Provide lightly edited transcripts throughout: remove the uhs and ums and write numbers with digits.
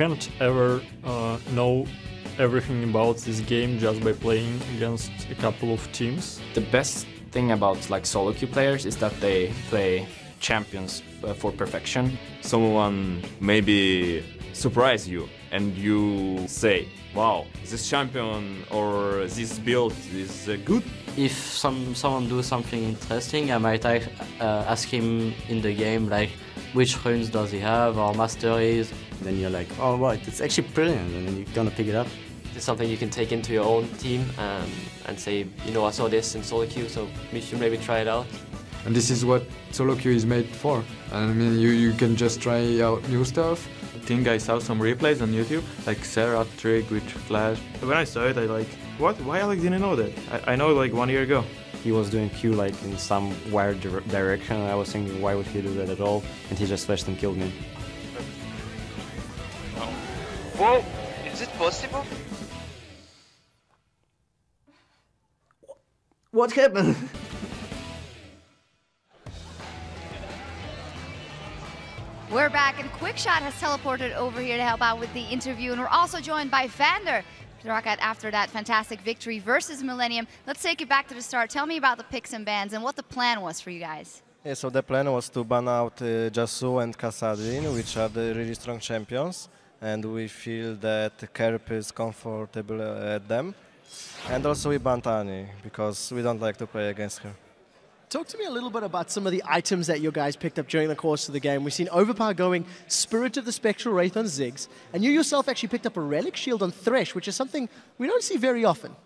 can't ever know everything about this game just by playing against a couple of teams. The best thing about like solo queue players is that they play champions for perfection. Someone maybe surprise you and you say, wow, this champion or this build is good. If someone do something interesting, I might ask him in the game, like, which runes does he have or masteries. Then you're like, oh right, it's actually brilliant, and then you're gonna pick it up. It's something you can take into your own team and say, you know, I saw this in solo queue, so we should maybe try it out. And this is what solo queue is made for. I mean, you can just try out new stuff. I think I saw some replays on YouTube, like Sarah trick with Flash. When I saw it, I like, what? Why Alex didn't know that? I know like 1 year ago. He was doing Q like in some weird direction, and I was thinking, why would he do that at all? And he just flashed and killed me. Whoa! Is it possible? What happened? We're back, and Quickshot has teleported over here to help out with the interview, and we're also joined by Vander. Roccat, after that fantastic victory versus Millennium. Let's take it back to the start. Tell me about the picks and bans and what the plan was for you guys. Yeah, so the plan was to ban out Jasu and Kassadin, which are the really strong champions, and we feel that Kerp is comfortable at them. And also we banned Annie, because we don't like to play against her. Talk to me a little bit about some of the items that you guys picked up during the course of the game. We've seen Overpower going Spirit of the Spectral Wraith on Ziggs, and you yourself actually picked up a Relic Shield on Thresh, which is something we don't see very often.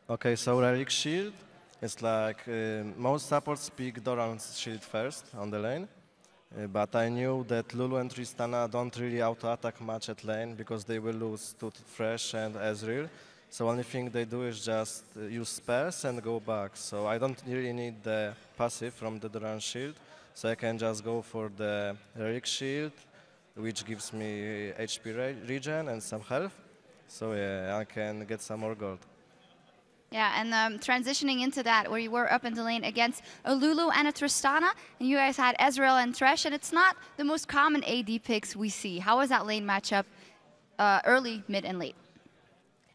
Okay, so Relic Shield is like most supports pick Doran's Shield first on the lane, but I knew that Lulu and Tristana don't really auto-attack much at lane because they will lose to Thresh and Ezreal. So only thing they do is just use spells and go back. So I don't really need the passive from the Doran Shield. So I can just go for the Relic Shield, which gives me HP regen and some health. So yeah, I can get some more gold. Yeah, and transitioning into that, where you were up in the lane against a Lulu and a Tristana, and you guys had Ezreal and Thresh, and it's not the most common AD picks we see. How was that lane matchup early, mid, and late?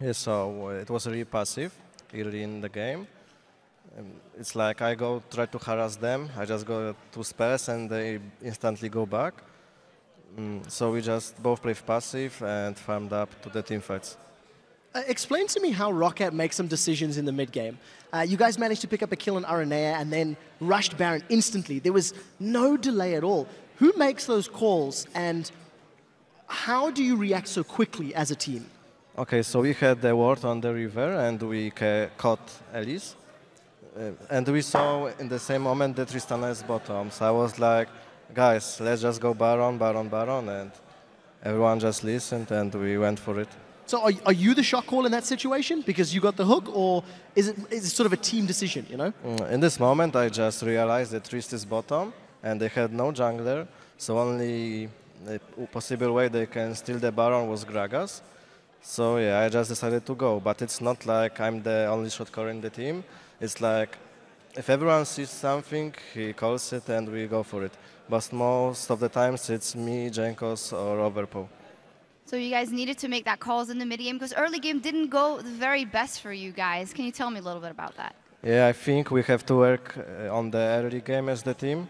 Yeah, so it was really passive early in the game. It's like I go try to harass them, I just go to spells and they instantly go back. So we just both played passive and farmed up to the teamfights. Explain to me how Roccat makes some decisions in the mid game. You guys managed to pick up a kill on Aranea and then rushed Baron instantly. There was no delay at all. Who makes those calls, and how do you react so quickly as a team? Okay, so we had the ward on the river and we caught Elise. And we saw in the same moment that Tristana is bottom. So I was like, guys, let's just go Baron, Baron, Baron. And everyone just listened and we went for it. So are you the shot call in that situation because you got the hook, or is it sort of a team decision, you know? In this moment, I just realized that Trist is bottom and they had no jungler. So only the possible way they can steal the Baron was Gragas. So yeah, I just decided to go, but it's not like I'm the only shot caller in the team. It's like if everyone sees something, he calls it and we go for it. But most of the times it's me, Jankos or Overpow. So you guys needed to make that calls in the mid game because early game didn't go the very best for you guys. Can you tell me a little bit about that? Yeah, I think we have to work on the early game as the team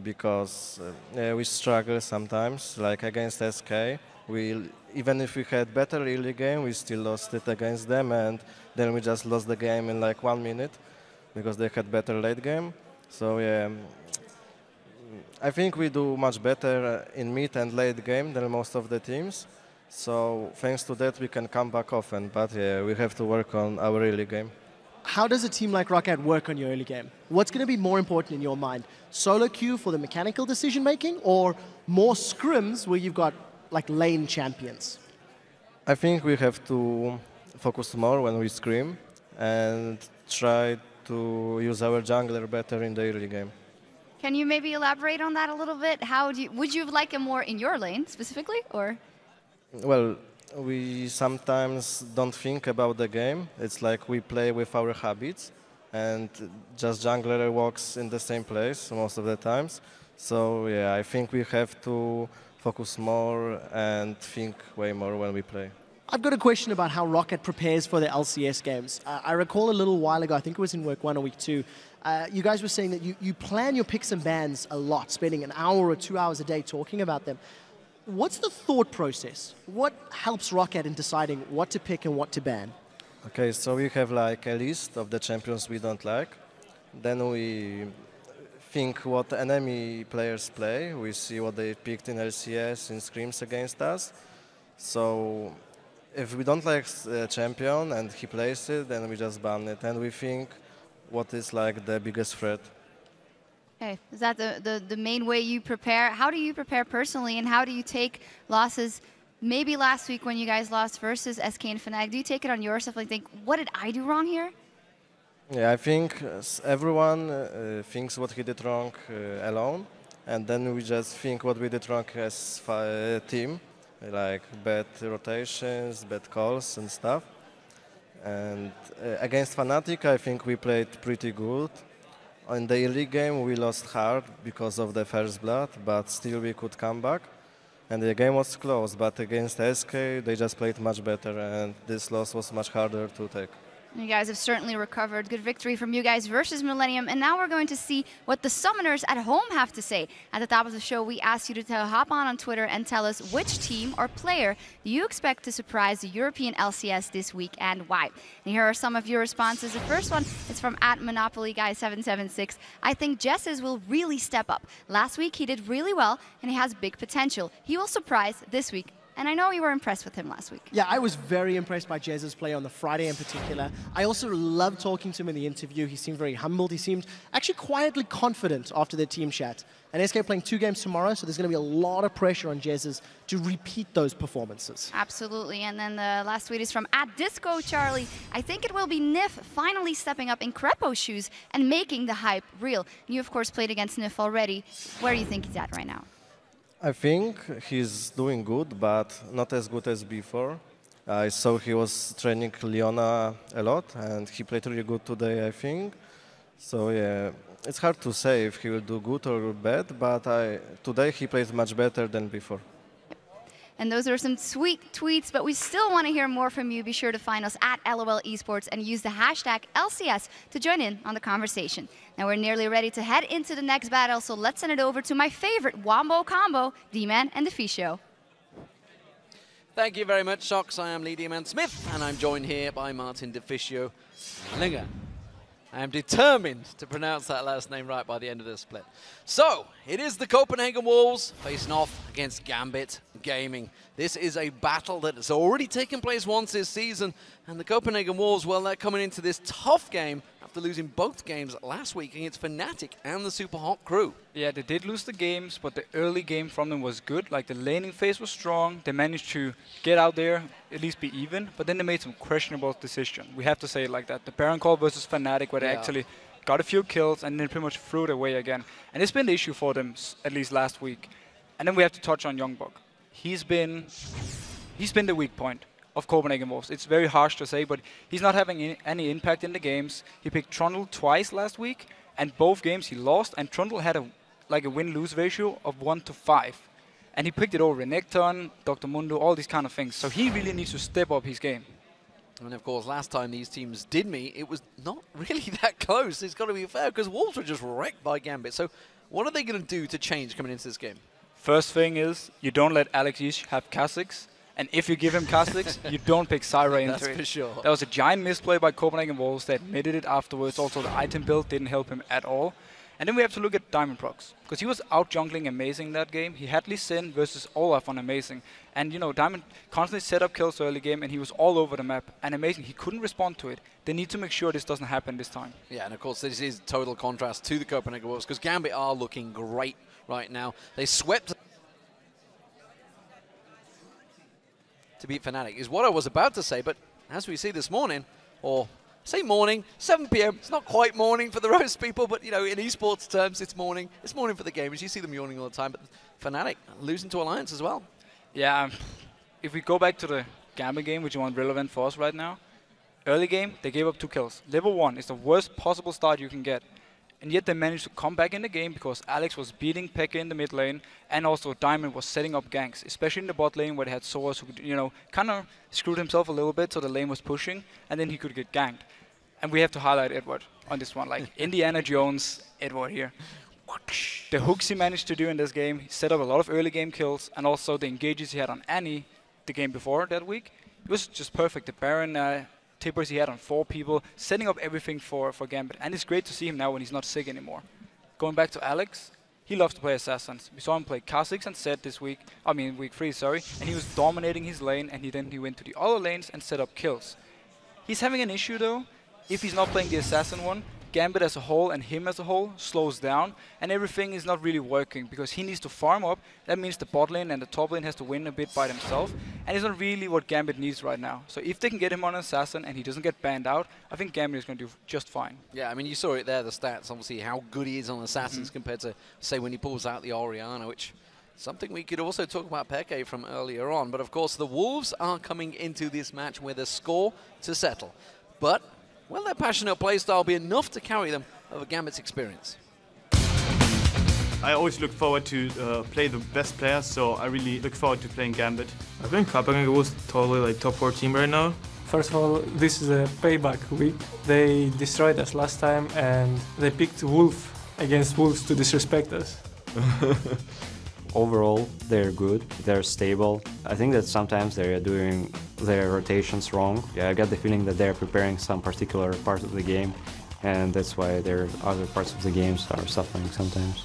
because we struggle sometimes, like against SK. Even if we had better early game, we still lost it against them, and then we just lost the game in like 1 minute because they had better late game. So yeah, I think we do much better in mid and late game than most of the teams. So thanks to that, we can come back often. But yeah, we have to work on our early game. How does a team like Roccat work on your early game? What's going to be more important in your mind? Solo queue for the mechanical decision making, or more scrims where you've got like lane champions? I think we have to focus more when we scrim and try to use our jungler better in the early game. Can you maybe elaborate on that a little bit? Would you like him more in your lane specifically, or? Well, we sometimes don't think about the game. It's like we play with our habits, and just jungler walks in the same place most of the times. So yeah, I think we have to focus more and think way more when we play. I've got a question about how Roccat prepares for the LCS games. I recall a little while ago, I think it was in week 1 or week 2, you guys were saying that you plan your picks and bans a lot, spending an hour or 2 hours a day talking about them. What's the thought process? What helps Roccat in deciding what to pick and what to ban? Okay, so we have like a list of the champions we don't like. Then we think what enemy players play. We see what they picked in LCS, in scrims against us. So if we don't like the champion and he plays it, then we just ban it. And we think what is like the biggest threat. Okay, is that the main way you prepare? How do you prepare personally, and how do you take losses? Maybe last week when you guys lost versus SK and Fnatic, do you take it on yourself and think, what did I do wrong here? Yeah, I think everyone thinks what he did wrong alone, and then we just think what we did wrong as a team, like bad rotations, bad calls and stuff. And against Fnatic, I think we played pretty good. In the early game, we lost hard because of the first blood, but still we could come back. And the game was close, but against SK, they just played much better, and this loss was much harder to take. You guys have certainly recovered. Good victory from you guys versus Millennium. And now we're going to see what the summoners at home have to say. At the top of the show, we asked you to hop on Twitter and tell us which team or player do you expect to surprise the European LCS this week and why. And here are some of your responses. The first one is from @MonopolyGuy776. I think Jesses will really step up. Last week he did really well and he has big potential. He will surprise this week. And I know you were impressed with him last week. Yeah, I was very impressed by Jez's play on the Friday in particular. I also loved talking to him in the interview. He seemed very humbled. He seemed actually quietly confident after their team chat. And SK playing 2 games tomorrow, so there's going to be a lot of pressure on Jez's to repeat those performances. Absolutely. And then the last tweet is from @DiscoCharlie. I think it will be Nif finally stepping up in Crepo's shoes and making the hype real. You, of course, played against Nif already. Where do you think he's at right now? I think he's doing good, but not as good as before. I saw he was training Leona a lot, and he played really good today, I think. So yeah, it's hard to say if he will do good or bad, but today he played much better than before. And those are some sweet tweets, but we still want to hear more from you. Be sure to find us at LOL Esports and use the hashtag LCS to join in on the conversation. Now we're nearly ready to head into the next battle, so let's send it over to my favorite Wombo combo, D-Man and Deficio. Thank you very much, Socks. I am Lee D-Man Smith, and I'm joined here by Martin Deficio Linger. I am determined to pronounce that last name right by the end of this split. So, it is the Copenhagen Wolves facing off against Gambit Gaming. This is a battle that has already taken place once this season, and the Copenhagen Wolves, well, they're coming into this tough game after losing both games last week against Fnatic and the Super Hot crew. Yeah, they did lose the games, but the early game from them was good. Like, the laning phase was strong. They managed to get out there, at least be even, but then they made some questionable decisions. We have to say it like that. The Baron call versus Fnatic, where they actually got a few kills and then pretty much threw it away again. And it's been the issue for them, at least last week. And then we have to touch on Youngbuck. He's been the weak point of Copenhagen Wolves. It's very harsh to say, but he's not having any impact in the games. He picked Trundle twice last week, and both games he lost, and Trundle had a win-lose ratio of 1-5. And he picked it over Renekton, Dr. Mundo, all these kind of things. So he really needs to step up his game. And of course, last time these teams did meet, it was not really that close. It's got to be fair, because Wolves were just wrecked by Gambit. So what are they going to do to change coming into this game? First thing is, you don't let Alex Yish have Kha'Zix. And if you give him Kha'Zix, you don't pick Syra into it. That's for sure. That was a giant misplay by Copenhagen Wolves. They admitted it afterwards. Also, the item build didn't help him at all. And then we have to look at Diamond Prox, because he was out jungling Amazing that game. He had Lee Sin versus Olaf on Amazing. And, you know, Diamond constantly set up kills early game, and he was all over the map. And Amazing, he couldn't respond to it. They need to make sure this doesn't happen this time. Yeah, and of course, this is total contrast to the Copenhagen Wolves, because Gambit are looking great right now. They swept to beat Fnatic, is what I was about to say, but as we see this morning, or say morning, 7 p.m. It's not quite morning for the roast people, but, you know, in esports terms, it's morning. It's morning for the gamers. You see them yawning all the time, but Fnatic losing to Alliance as well. Yeah, if we go back to the Gambit game, which is one relevant for us right now, early game, they gave up 2 kills. Level 1 is the worst possible start you can get. And yet they managed to come back in the game because Alex was beating Pekka in the mid lane, and also Diamond was setting up ganks, especially in the bot lane where they had Soas who could, you know, kind of screwed himself a little bit, so the lane was pushing, and then he could get ganked. And we have to highlight Edward on this one, like Indiana Jones, Edward here. The hooks he managed to do in this game, he set up a lot of early game kills, and also the engages he had on Annie the game before that week. It was just perfect. The Baron tippers he had on 4 people, setting up everything for Gambit. And it's great to see him now when he's not sick anymore. Going back to Alex, he loves to play Assassins. We saw him play Kha'Zix and Zed this week, week 3, sorry, and he was dominating his lane, and he went to the other lanes and set up kills. He's having an issue though. If he's not playing the Assassin one, Gambit as a whole and him as a whole slows down, and everything is not really working because he needs to farm up. That means the bot lane and the top lane has to win a bit by themselves, and it's not really what Gambit needs right now. So if they can get him on Assassin and he doesn't get banned out, I think Gambit is going to do just fine. Yeah, I mean, you saw it there, the stats, obviously, how good he is on Assassins compared to, say, when he pulls out the Orianna, which something we could also talk about Peke from earlier on. But, of course, the Wolves are coming into this match with a score to settle. But will their passionate playstyle be enough to carry them over Gambit's experience? I always look forward to play the best players, so I really look forward to playing Gambit. I think Copenhagen was totally like top 4 team right now. First of all, this is a payback week. They destroyed us last time and they picked Wolf against Wolves to disrespect us. Overall, they're good, they're stable. I think that sometimes they're doing their rotations wrong. Yeah, I get the feeling that they're preparing some particular part of the game, and that's why their other parts of the games are suffering sometimes.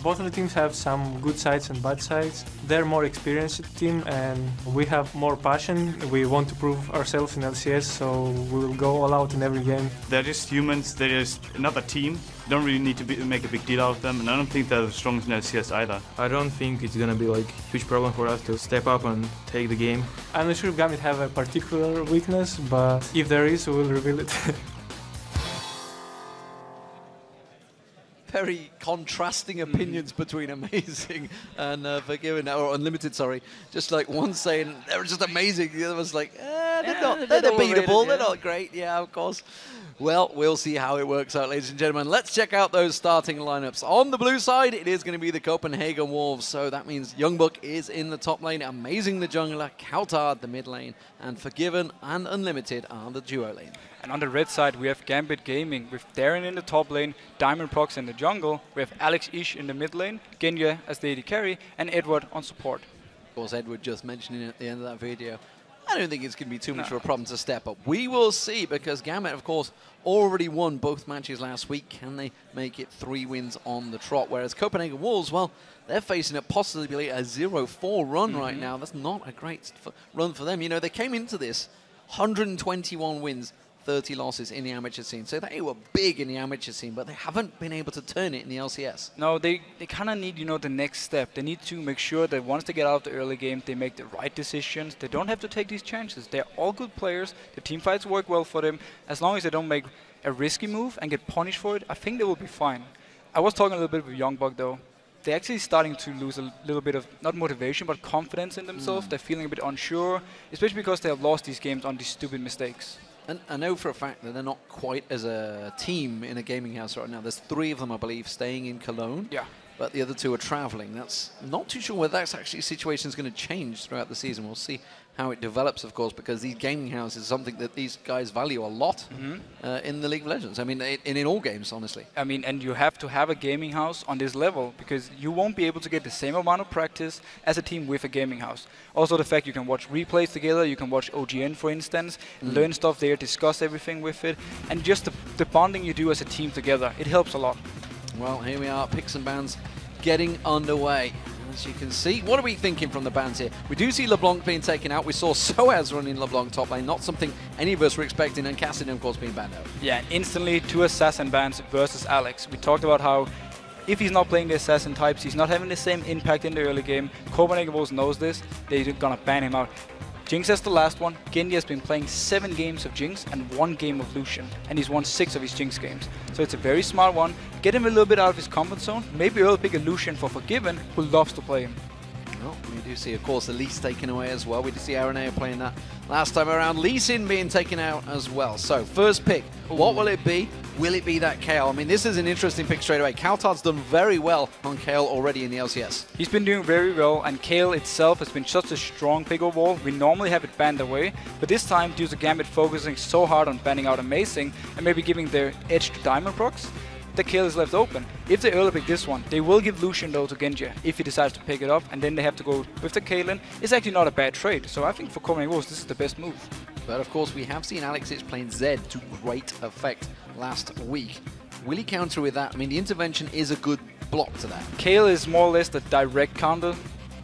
Both of the teams have some good sides and bad sides. They're more experienced team and we have more passion. We want to prove ourselves in LCS, so we will go all out in every game. They're just humans, they're just another team. Don't really need to make a big deal out of them, and I don't think they're the strongest in LCS either. I don't think it's gonna be like a huge problem for us to step up and take the game. I'm not sure if Gambit have a particular weakness, but if there is, we will reveal it. Very contrasting opinions between Amazing and Forgiven, or Unlimited, sorry. Just like one saying they're just amazing, the other was like, they're beatable, they're not great, yeah, of course. Well, we'll see how it works out, ladies and gentlemen. Let's check out those starting lineups. On the blue side, it is going to be the Copenhagen Wolves, so that means Youngbuck is in the top lane, Amazing the jungler, Kautard the mid lane, and Forgiven and Unlimited are the duo lane. And on the red side, we have Gambit Gaming with Darren in the top lane, Diamond Prox in the jungle. We have Alex Ish in the mid lane, Genya as the AD carry, and Edward on support. Of course, Edward just mentioning at the end of that video, I don't think it's going to be too much of a problem to step up. We will see, because Gambit, of course, already won both matches last week. Can they make it 3 wins on the trot? Whereas Copenhagen Wolves, well, they're facing a possibly a 0-4 run right now. That's not a great run for them. You know, they came into this 121 wins, 30 losses in the amateur scene. So they were big in the amateur scene, but they haven't been able to turn it in the LCS. No, they kind of need, you know, the next step. They need to make sure that once they get out of the early game, they make the right decisions. They don't have to take these chances. They're all good players. The team fights work well for them. As long as they don't make a risky move and get punished for it, I think they will be fine. I was talking a little bit with Youngbuck, though. They're actually starting to lose a little bit of, not motivation, but confidence in themselves. They're feeling a bit unsure, especially because they have lost these games on these stupid mistakes. And I know for a fact that they're not quite as a team in a gaming house right now. There's 3 of them, I believe, staying in Cologne. Yeah. But the other 2 are traveling. That's not too sure whether that's actually a situation is going to change throughout the season. We'll see how it develops, of course, because these gaming houses is something that these guys value a lot in the League of Legends. I mean, in all games, honestly. I mean, and you have to have a gaming house on this level because you won't be able to get the same amount of practice as a team with a gaming house. Also, the fact you can watch replays together, you can watch OGN, for instance, learn stuff there, discuss everything with it, and just the bonding you do as a team together, it helps a lot. Well, here we are, picks and bans getting underway. As you can see, what are we thinking from the bans here? We do see LeBlanc being taken out. We saw Soaz running LeBlanc top lane, not something any of us were expecting, and Cassidy, of course, being banned out. Yeah, instantly 2 assassin bans versus Alex. We talked about how if he's not playing the assassin types, he's not having the same impact in the early game. Copenhagen Wolves knows this. They're gonna ban him out. Jinx has the last one. Genji has been playing 7 games of Jinx and 1 game of Lucian, and he's won 6 of his Jinx games. So it's a very smart one. Get him a little bit out of his comfort zone. Maybe early pick a Lucian for Forgiven, who loves to play him. Well, we do see, of course, the Lee's taken away as well. We did see Aranea playing that last time around. Lee Sin being taken out as well. So, first pick, what will it be? Will it be that Kale? I mean, this is an interesting pick straight away. Kaltard's done very well on Kale already in the LCS. He's been doing very well, and Kale itself has been such a strong pick overall. We normally have it banned away, but this time, due to Gambit focusing so hard on banning out Amazing and maybe giving their edge to Diamond Procs, the Kale is left open. If they early pick this one, they will give Lucian though to Genji if he decides to pick it up, and then they have to go with the Kaelin. It's actually not a bad trade, so I think for Copenhagen Wolves this is the best move. But of course we have seen Alex playing Zed to great effect last week. Will he counter with that? I mean, the intervention is a good block to that. Kale is more or less the direct counter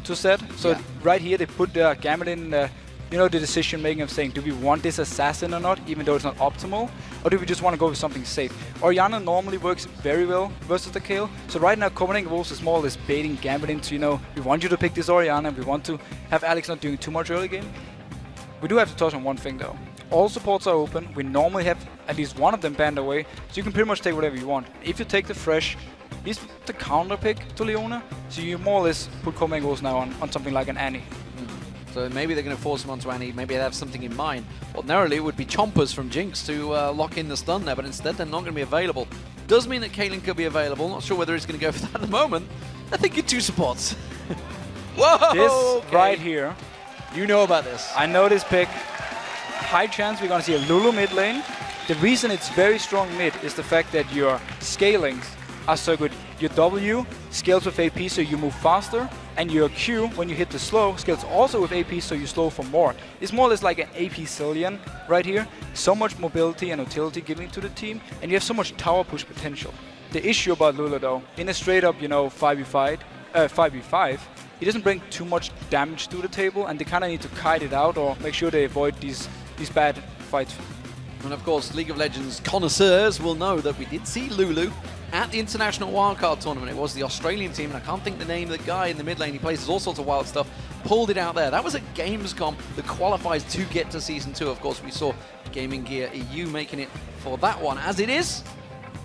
to Zed. So right here they put Gambit in you know, the decision making of saying, do we want this assassin or not, even though it's not optimal, or do we just want to go with something safe? Orianna normally works very well versus the Kale, so right now Copenhagen Wolves is more or less baiting Gambit into, you know, we want you to pick this Orianna, we want to have Alex not doing too much early game. We do have to touch on one thing though. All supports are open, we normally have at least one of them banned away, so you can pretty much take whatever you want. If you take the Fresh, he's the counter pick to Leona, so you more or less put Copenhagen Wolves now on something like an Annie. So maybe they're going to force him onto Annie, maybe they have something in mind. Ordinarily it would be Chompers from Jinx to lock in the stun there, but instead they're not going to be available. Does mean that Kaelin could be available, not sure whether he's going to go for that at the moment. I think two supports. Whoa! This right here. You know about this. I know this pick. High chance we're going to see a Lulu mid lane. The reason it's very strong mid is the fact that your scalings are so good. Your W scales with AP so you move faster, and your Q, when you hit the slow, scales also with AP so you slow for more. It's more or less like an AP Cillian right here. So much mobility and utility giving to the team, and you have so much tower push potential. The issue about Lulu though, in a straight up, you know, 5v5, he doesn't bring too much damage to the table, and they kind of need to kite it out or make sure they avoid these bad fights. And of course, League of Legends connoisseurs will know that we did see Lulu at the International Wildcard Tournament. It was the Australian team, and I can't think the name of the guy in the mid lane. He plays all sorts of wild stuff. Pulled it out there. That was a Gamescom that qualifies to get to Season 2. Of course, we saw Gaming Gear EU making it for that one. As it is,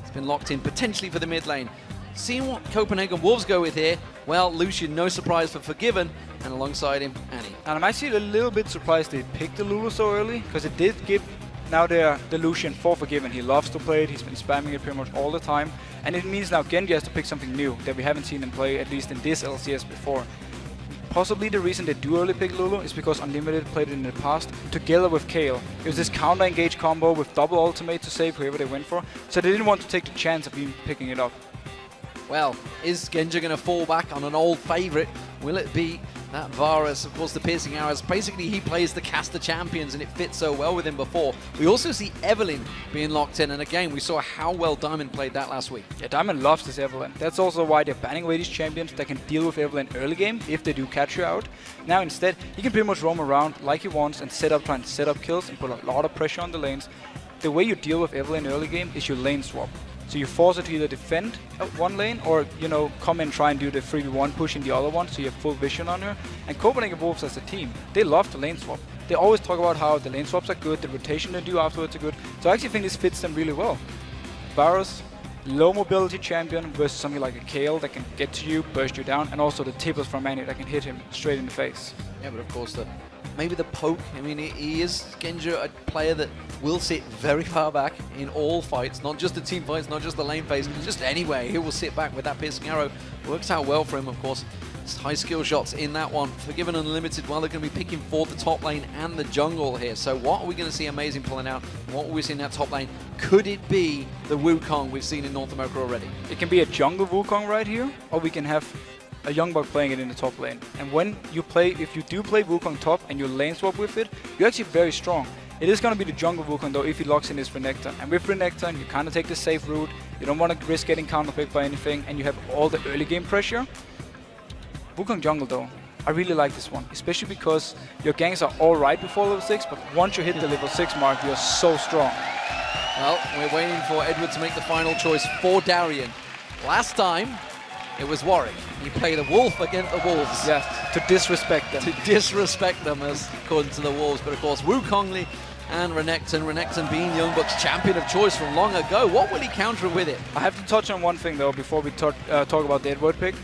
it's been locked in potentially for the mid lane. Seeing what Copenhagen Wolves go with here, well, Lucian, no surprise for Forgiven, and alongside him, Annie. And I'm actually a little bit surprised they picked the Lulu so early, because it did give now the Lucian for Forgiven. He loves to play it, he's been spamming it pretty much all the time, and it means now Genji has to pick something new that we haven't seen him play, at least in this LCS before. Possibly the reason they do early pick Lulu is because Unlimited played it in the past together with Kale. It was this counter engage combo with double ultimate to save whoever they went for, so they didn't want to take the chance of even picking it up. Well, is Genji going to fall back on an old favourite? Will it be that Varus? Of course, the Piercing Arrows. Basically, he plays the caster champions, and it fits so well with him before. We also see Evelyn being locked in, and again, we saw how well Diamond played that last week. Yeah, Diamond loves this Evelyn. That's also why they're banning away these champions that can deal with Evelyn early game if they do catch you out. Now, instead, he can pretty much roam around like he wants and try and set up kills and put a lot of pressure on the lanes. The way you deal with Evelyn early game is you lane swap. So you force her to either defend one lane or, you know, come and try and do the 3v1 push in the other one so you have full vision on her. And Copenhagen Wolves as a team, they love to lane swap. They always talk about how the lane swaps are good, the rotation they do afterwards are good. So I actually think this fits them really well. Varus, low mobility champion versus something like a Kale that can get to you, burst you down, and also the tippers from Annie that can hit him straight in the face. Yeah, but of course maybe the poke. I mean, he is, Genji, a player that will sit very far back in all fights, not just the team fights, not just the lane phase, just anyway. He will sit back with that Piercing Arrow. Works out well for him, of course. It's high skill shots in that one. Forgiven Unlimited, well, they're going to be picking for the top lane and the jungle here. So what are we going to see Amazing pulling out? What will we see in that top lane? Could it be the Wukong we've seen in North America already? It can be a jungle Wukong right here, or we can have a Youngbuck playing it in the top lane. And when you play, if you do play Wukong top and you lane swap with it, you're actually very strong. It is going to be the jungle Wukong though if he locks in his Renekton. And with Renekton, you kind of take the safe route, you don't want to risk getting counterpicked by anything, and you have all the early game pressure. Wukong jungle though, I really like this one, especially because your ganks are alright before level 6, but once you hit the level 6 mark, you're so strong. Well, we're waiting for Edward to make the final choice for Darien. Last time, it was Warwick. He played a wolf against the wolves. Yes, to disrespect them. To disrespect them, as according to the wolves. But of course, Wukongli and Renekton being Youngbuck's champion of choice from long ago. What will he counter with it? I have to touch on one thing though before we talk about the Edward pick.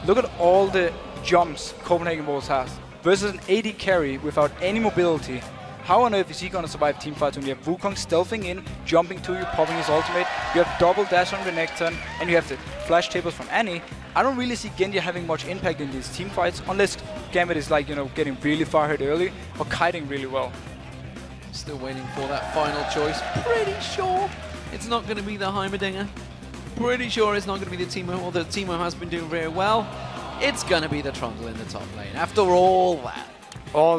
Look at all the jumps Copenhagen Wolves has versus an AD carry without any mobility, how on earth is he going to survive teamfights when you have Wukong stealthing in, jumping to you, popping his ultimate, you have double dash on Renekton, and you have the flash tables from Annie? I don't really see Genji having much impact in these teamfights unless Gambit is like, getting really far ahead early or kiting really well. Still waiting for that final choice. Pretty sure it's not going to be the Heimerdinger. Pretty sure it's not going to be the Teemo, although Teemo has been doing very well. It's going to be the Trundle in the top lane. After all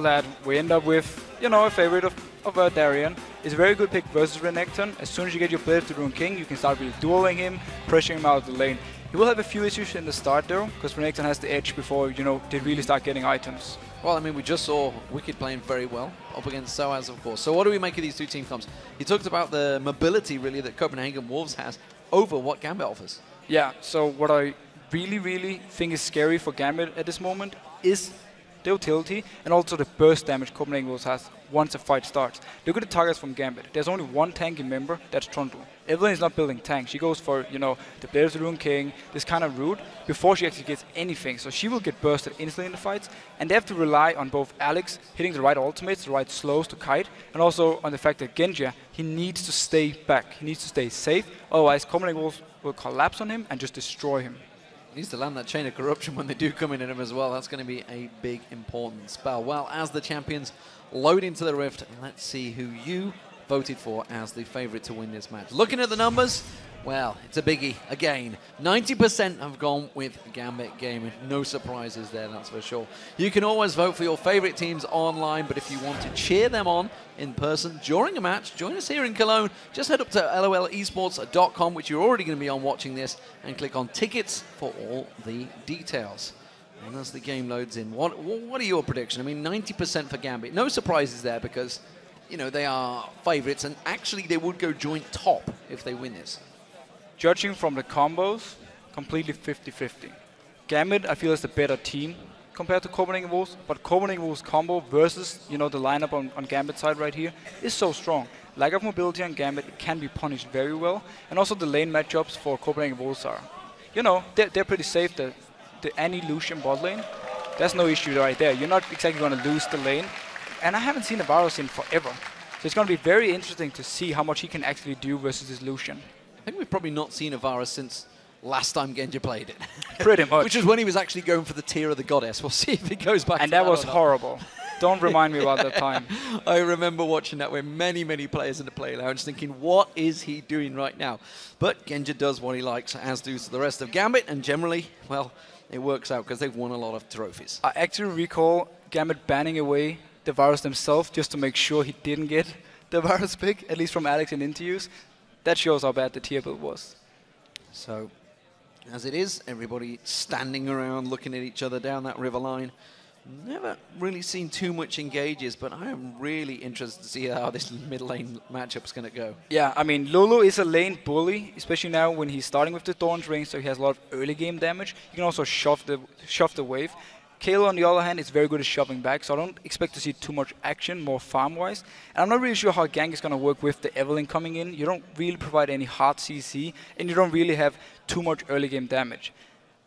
that, we end up with, a favorite of Darien. It's a very good pick versus Renekton. As soon as you get your Blade to Rune King, you can start really dueling him, pressuring him out of the lane. He will have a few issues in the start though, because Renekton has the edge before, they really start getting items. Well, I mean, we just saw Wicked playing very well up against Soaz, of course. So what do we make of these two team comps? You talked about the mobility, really, that Copenhagen Wolves has over what Gambit offers. Yeah, so what I really think is scary for Gambit at this moment is the utility and also the burst damage Copenhagen Wolves has once a fight starts. Look at the targets from Gambit. There's only one tanky member, that's Trundle. Evelyn is not building tanks. She goes for, the Blade of the Rune King, this kind of route, before she actually gets anything. So she will get bursted instantly in the fights, and they have to rely on both Alex hitting the right ultimates, the right slows to kite, and also on the fact that Genji, he needs to stay back. He needs to stay safe, otherwise Copenhagen Wolves will collapse on him and just destroy him. Needs to land that chain of corruption when they do come in at him as well. That's going to be a big, important spell. Well, as the champions load into the Rift, let's see who you voted for as the favorite to win this match. Looking at the numbers, well, it's a biggie again. 90% have gone with Gambit Gaming. No surprises there, that's for sure. You can always vote for your favorite teams online, but if you want to cheer them on in person during a match, join us here in Cologne. Just head up to lolesports.com, which you're already going to be on watching this, and click on tickets for all the details. And as the game loads in, what are your predictions? I mean, 90% for Gambit. No surprises there because, they are favorites, and actually they would go joint top if they win this. Judging from the combos, completely 50-50. Gambit, I feel, is the better team compared to Copenhagen Wolves, but Copenhagen Wolves combo versus, the lineup on Gambit side right here is so strong. Lack of mobility on Gambit, it can be punished very well, and also the lane matchups for Copenhagen Wolves are, they're pretty safe. The Annie Lucian bot lane, there's no issue right there. You're not exactly going to lose the lane, and I haven't seen Navarros in forever. So it's going to be very interesting to see how much he can actually do versus this Lucian. I think we've probably not seen Navarros since last time Genji played it. Pretty much. Which is when he was actually going for the tier of the goddess. We'll see if he goes back and to that. And that was horrible. Don't remind me about that time. I remember watching that with many players in the play lounge thinking, what is he doing right now? But Genji does what he likes, as do the rest of Gambit, and generally, well, it works out because they've won a lot of trophies. I actually recall Gambit banning away the Varus themselves just to make sure he didn't get the Varus pick, at least from Alex in interviews. That shows how bad the tier build was. So, as it is, everybody standing around looking at each other down that river line. Never really seen too much engages, but I am really interested to see how this mid lane matchup is going to go. Yeah, I mean, Lulu is a lane bully, especially now when he's starting with the Thorns ring, so he has a lot of early game damage. You can also shove the wave. Kalo, on the other hand, is very good at shoving back, so I don't expect to see too much action, more farm-wise. And I'm not really sure how gank is going to work with the Evelyn coming in. You don't really provide any hard CC, and you don't really have too much early game damage.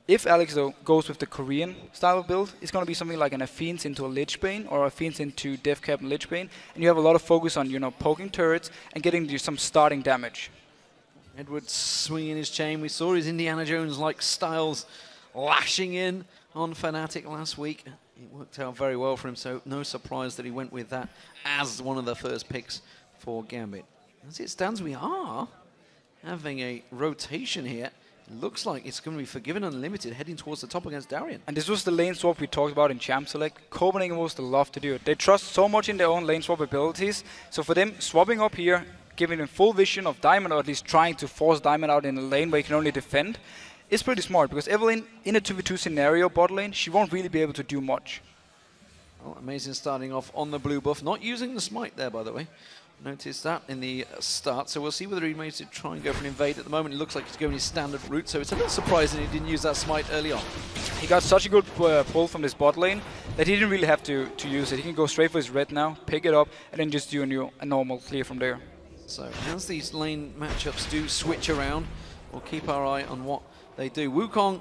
If Alex, though, goes with the Korean style of build, it's going to be something like an Athens into a Lich Bane, or Athens into Death Cap and Lich Bane, and you have a lot of focus on, poking turrets and getting you some starting damage. Edwards swinging his chain. We saw his Indiana Jones-like styles lashing in on Fnatic last week. It worked out very well for him, so no surprise that he went with that as one of the first picks for Gambit. As it stands, we are having a rotation here. It looks like it's going to be Forgiven Unlimited heading towards the top against Darien. And this was the lane swap we talked about in Champ Select. Copenhagen Wolves love to do it. They trust so much in their own lane swap abilities, so for them, swapping up here, giving them full vision of Diamond, or at least trying to force Diamond out in a lane where you can only defend, it's pretty smart, because Evelyn, in a 2v2 scenario bot lane, she won't really be able to do much. Well, amazing starting off on the blue buff. Not using the smite there, by the way. Noticed that in the start, so we'll see whether he may try and go for an invade. At the moment, it looks like he's going his standard route, so it's a little surprising he didn't use that smite early on. He got such a good pull from this bot lane that he didn't really have to use it. He can go straight for his red now, pick it up, and then just do a normal clear from there. So as these lane matchups do switch around, we'll keep our eye on what they do. Wukong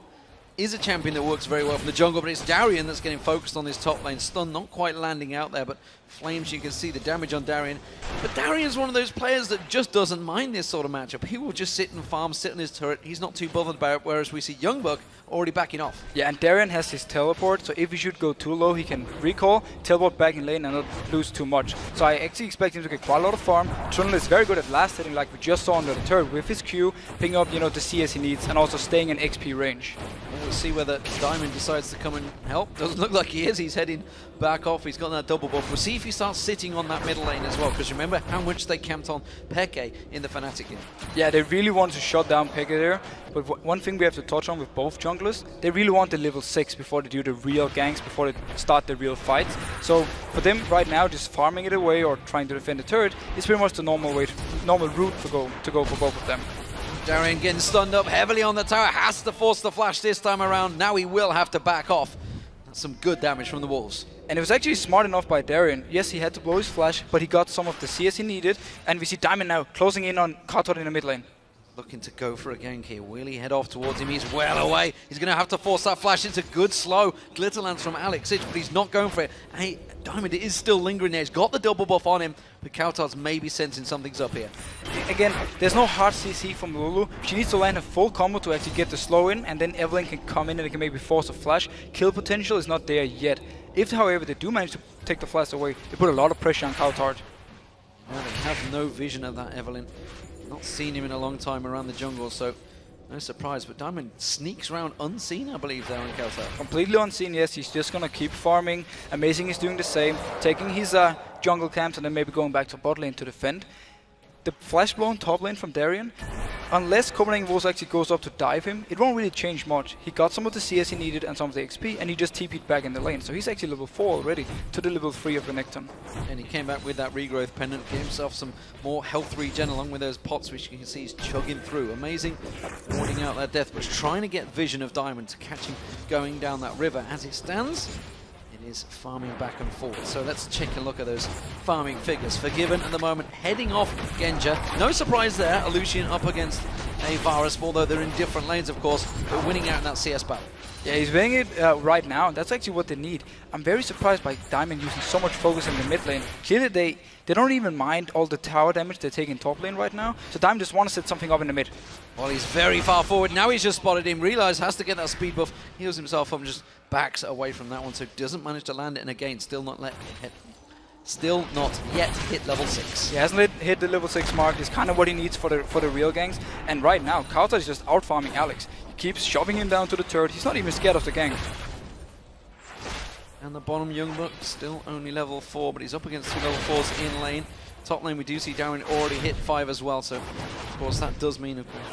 is a champion that works very well from the jungle, but it's Darien that's getting focused on this top lane. Stun not quite landing out there, but Flames, you can see the damage on Darien. But Darien's one of those players that just doesn't mind this sort of matchup. He will just sit and farm, sit on his turret. He's not too bothered about it, whereas we see Youngbuck already backing off. Yeah, and Darien has his teleport, so if he should go too low, he can recall, teleport back in lane and not lose too much. So I actually expect him to get quite a lot of farm. Trundle is very good at last hitting, like we just saw under the turret, with his Q, picking up, you know, the CS he needs, and also staying in XP range. We'll see whether Diamond decides to come and help. Doesn't look like he is. He's heading back off. He's got that double buff. We'll see if he starts sitting on that middle lane as well, because remember how much they camped on Peke in the Fnatic game. Yeah, they really want to shut down Peke there, but one thing we have to touch on with both junglers, they really want the level 6 before they do the real ganks, before they start the real fights. So for them right now, just farming it away or trying to defend the turret is pretty much the normal route to go for both of them. Darien getting stunned up heavily on the tower, has to force the flash this time around. Now he will have to back off. That's some good damage from the Wolves. And it was actually smart enough by Darien. Yes, he had to blow his flash, but he got some of the CS he needed. And we see Diamond now closing in on Cartot in the mid lane. Looking to go for a gank here. Will he head off towards him? He's well away. He's going to have to force that flash into good slow Glitterlance from Alex Ich, but he's not going for it. Hey, Diamond is still lingering there. He's got the double buff on him, but Kautar's maybe sensing something's up here. Again, there's no hard CC from Lulu. She needs to land a full combo to actually get the slow in, and then Evelyn can come in and can maybe force a flash. Kill potential is not there yet. If, however, they do manage to take the flash away, they put a lot of pressure on Kautar. Well, they have no vision of that Evelyn. Not seen him in a long time around the jungle, so no surprise. But Diamond sneaks around unseen, I believe, there on Kautar. Completely unseen, yes. He's just going to keep farming. Amazing is doing the same, taking his jungle camps and then maybe going back to bot lane to defend. The flash blown top lane from Darien, unless Copenhagen Wolves actually goes up to dive him, it won't really change much. He got some of the CS he needed and some of the XP, and he just TP'd back in the lane. So he's actually level 4 already to the level 3 of Renekton. And he came back with that regrowth pendant, gave himself some more health regen along with those pots, which you can see he's chugging through. Amazing, warding out that death, but trying to get vision of Diamond to catch him going down that river. As it stands, is farming back and forth. So let's take a look at those farming figures. Forgiven at the moment, heading off Genja. No surprise there, Lucian up against a Varus, although they're in different lanes, of course, but winning out in that CS battle. Yeah, he's winning it right now, and that's actually what they need. I'm very surprised by Diamond using so much focus in the mid lane. Clearly, they don't even mind all the tower damage they take in top lane right now, so Diamond just wants to set something up in the mid. Well, he's very far forward. Now he's just spotted him, realized has to get that speed buff, heals himself up and just backs away from that one, so doesn't manage to land it, and again, still not yet hit level 6. He hasn't hit the level 6 mark. It's kind of what he needs for the real ganks. And right now, Kautar is just out farming Alex. He keeps shoving him down to the turret. He's not even scared of the gank. And the bottom Youngbuck still only level 4, but he's up against 2 level 4s in lane. Top lane, we do see Darren already hit 5 as well, so of course that does mean, of course,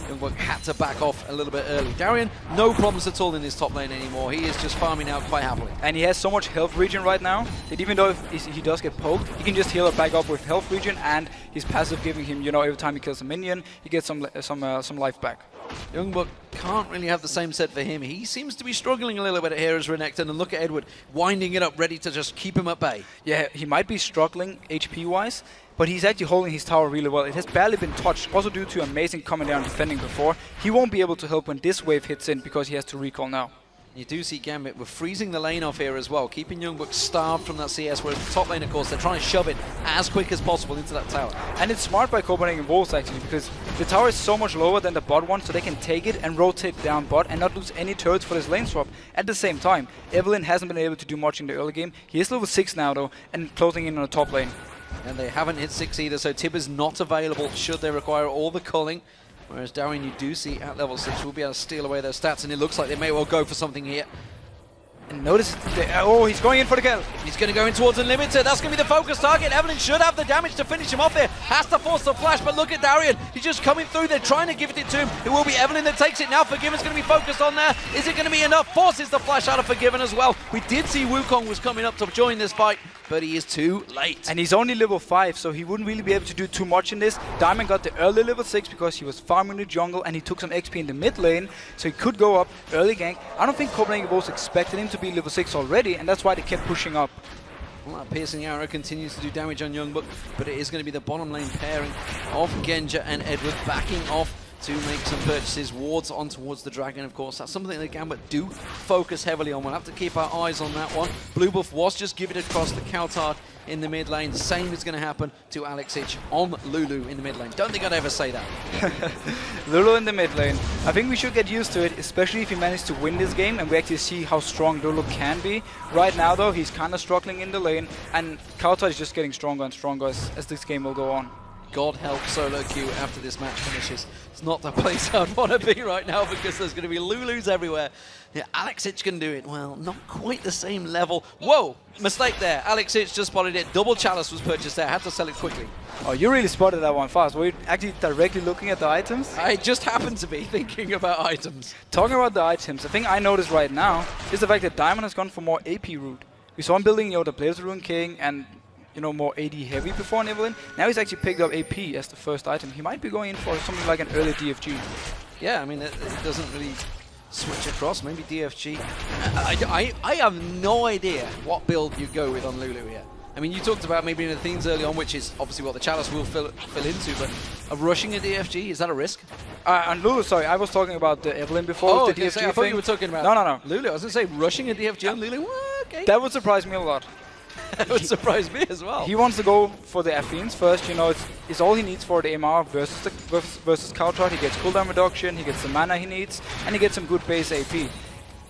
when Youngbuck had to back off a little bit early. Darien, no problems at all in his top lane anymore. He is just farming out quite happily. And he has so much health regen right now that even though if he does get poked, he can just heal it back up with health regen, and his passive giving him, you know, every time he kills a minion, he gets some life back. Youngbuck can't really have the same set for him. He seems to be struggling a little bit here as Renekton, and look at Edward winding it up, ready to just keep him at bay. Yeah, he might be struggling HP-wise, but he's actually holding his tower really well. It has barely been touched, also due to amazing coming down defending before. He won't be able to help when this wave hits in because he has to recall now. You do see Gambit, we're freezing the lane off here as well, keeping Youngbuck starved from that CS, whereas the top lane, of course, they're trying to shove it as quick as possible into that tower. And it's smart by Copenhagen Wolves, actually, because the tower is so much lower than the bot one, so they can take it and rotate down bot and not lose any turrets for this lane swap. At the same time, Evelyn hasn't been able to do much in the early game. He is level 6 now, though, and closing in on the top lane. And they haven't hit 6 either, so Tib is not available should they require all the culling. Whereas Darien, you do see at level 6, will be able to steal away their stats, and it looks like they may well go for something here. And notice, oh, he's going in for the kill. He's going to go in towards Unlimited. That's going to be the focus target. Evelyn should have the damage to finish him off here. Has to force the flash, but look at Darien. He's just coming through. They're trying to give it to him. It will be Evelyn that takes it now. Forgiven's going to be focused on there. Is it going to be enough? Forces the flash out of Forgiven as well. We did see Wukong was coming up to join this fight, but he is too late. And he's only level 5, so he wouldn't really be able to do too much in this. Diamond got the early level 6 because he was farming the jungle and he took some XP in the mid lane, so he could go up early gank. I don't think Copenhagen Wolves expected him to be level 6 already, and that's why they kept pushing up. Well, that piercing arrow continues to do damage on Youngbuck, but it is going to be the bottom lane pairing of Genja and Edward backing off to make some purchases. Wards on towards the Dragon, of course. That's something that Gambit do focus heavily on. We'll have to keep our eyes on that one. Blue buff was just given across the Coutard in the mid lane. The same is going to happen to Alexic on Lulu in the mid lane. Don't think I'd ever say that. Lulu in the mid lane. I think we should get used to it, especially if he managed to win this game and we actually see how strong Lulu can be. Right now, though, he's kind of struggling in the lane, and Coutard is just getting stronger and stronger as this game will go on. God help solo queue after this match finishes. It's not the place I'd want to be right now because there's going to be Lulus everywhere. Yeah, Alexic can do it. Well, not quite the same level. Whoa, mistake there. Alexic just spotted it. Double chalice was purchased there. Had to sell it quickly. Oh, you really spotted that one fast. Were you actually directly looking at the items? I just happened to be thinking about items. Talking about the items, the thing I noticed right now is the fact that Diamond has gone for more AP route. We saw him building, the Blaze Rune King and more AD heavy before in Evelyn. Now he's actually picked up AP as the first item. He might be going in for something like an early DFG. Yeah, I mean, it doesn't really switch across. Maybe DFG. I have no idea what build you go with on Lulu here. I mean, you talked about maybe in the themes early on, which is obviously what the Chalice will fill into, but rushing a DFG, is that a risk? And Lulu, sorry, I was talking about the Evelyn before. Oh, the DFG I thought you were talking about No. Lulu. I was going to say, rushing a DFG on Lulu? Okay. That would surprise me a lot. That would surprise me as well. He wants to go for the Athenes first. It's all he needs for the MR versus Coutard. He gets cooldown reduction, he gets the mana he needs, and he gets some good base AP.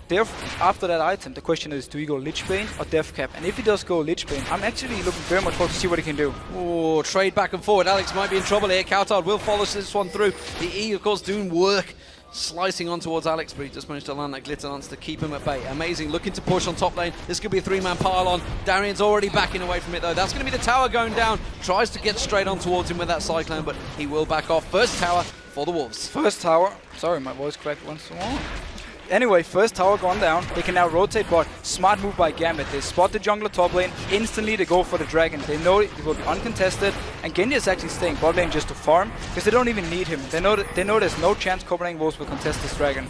Therefore, after that item, the question is, do we go Lich Bane or Death Cap? And if he does go Lich Bane, I'm actually looking very much forward to see what he can do. Oh, trade back and forward. Alex might be in trouble here. Coutard will follow this one through. The E, of course, doing work. Slicing on towards Alex, but he just managed to land that glitter lance to keep him at bay. Amazing, looking to push on top lane. This could be a three-man pile-on. Darian's already backing away from it, though. That's going to be the tower going down. Tries to get straight on towards him with that Cyclone, but he will back off. First tower for the Wolves. First tower. Sorry, my voice cracked once more. Anyway, first tower gone down. They can now rotate bot. Smart move by Gambit. They spot the jungler top lane. Instantly they go for the dragon. They know it will be uncontested. And Genji is actually staying bot lane just to farm, because they don't even need him. They know there's no chance Copenhagen Wolves will contest this dragon.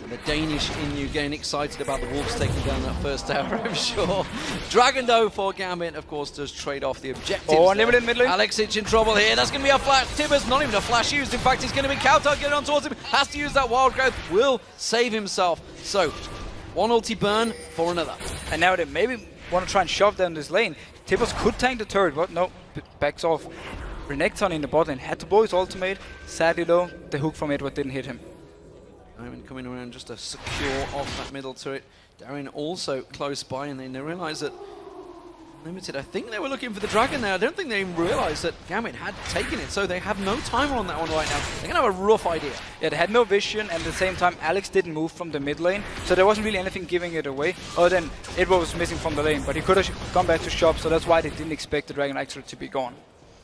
And the Danish in you getting excited about the Wolves taking down that first tower, I'm sure. Dragon, though, for Gambit, of course, does trade off the objectives. Oh, unlimited mid lane. Alexic in trouble here. That's going to be a flash. Tibbers, not even a flash used. In fact, he's going to be Coutard getting on towards him. Has to use that wild growth. Will save himself. So, one ulti burn for another. And now they maybe want to try and shove down this lane. Tibbers could tank the turret, but no, backs off. Renekton in the bot lane had to blow his ultimate. Sadly, though, the hook from Edward didn't hit him. Diamond coming around just to secure off that middle turret. Darien also close by, and they realise that Limited, I think they were looking for the dragon there. I don't think they even realised that Gambit had taken it, so they have no timer on that one right now. They're going to have a rough idea. Yeah, they had no vision, and at the same time, Alex didn't move from the mid lane, so there wasn't really anything giving it away, other than Edward was missing from the lane, but he could have gone back to shop, so that's why they didn't expect the dragon actually to be gone.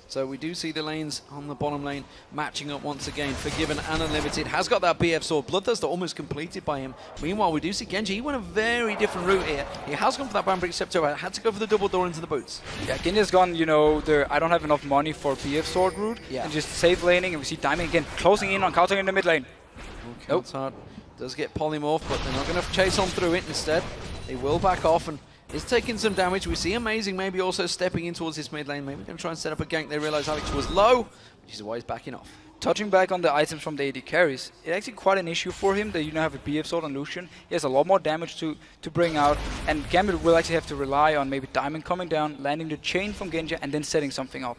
So we do see the lanes on the bottom lane matching up once again. Forgiven and Unlimited has got that BF sword. Bloodthirster almost completed by him. Meanwhile, we do see Genji. He went a very different route here. He has gone for that Bambrik Scepter. Had to go for the double door into the boots. Yeah, Genji's gone, I don't have enough money for BF sword route. Yeah. And just safe laning. And we see Diamond again closing in on Coutard in the mid lane. Coutard does get polymorph, but they're not going to chase on through it. Instead, they will back off and is taking some damage. We see Amazing maybe also stepping in towards his mid lane. Maybe going to try and set up a gank. They realise Alex was low, which is why he's backing off. Touching back on the items from the AD carries, it's actually quite an issue for him that you now have a BF sword on Lucian. He has a lot more damage to bring out, and Gambit will actually have to rely on maybe Diamond coming down, landing the chain from Genji, and then setting something up.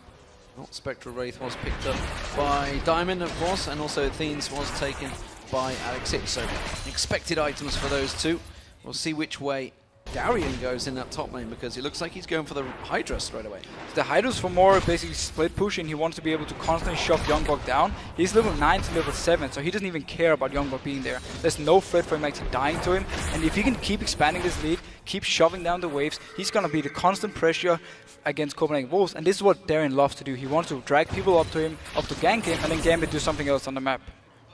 Well, Spectral Wraith was picked up by Diamond, of course, and also Athenes was taken by Alexis. So expected items for those two. We'll see which way Darien goes in that top lane, because it looks like he's going for the Hydra straight away. The Hydra's for more basically split pushing. He wants to be able to constantly shove Youngblood down. He's level 9 to level 7, so he doesn't even care about Youngblood being there. There's no threat for him actually dying to him, and if he can keep expanding this lead, keep shoving down the waves, he's going to be the constant pressure against Copenhagen Wolves, and this is what Darien loves to do. He wants to drag people up to him, up to gank him, and then Gambit do something else on the map.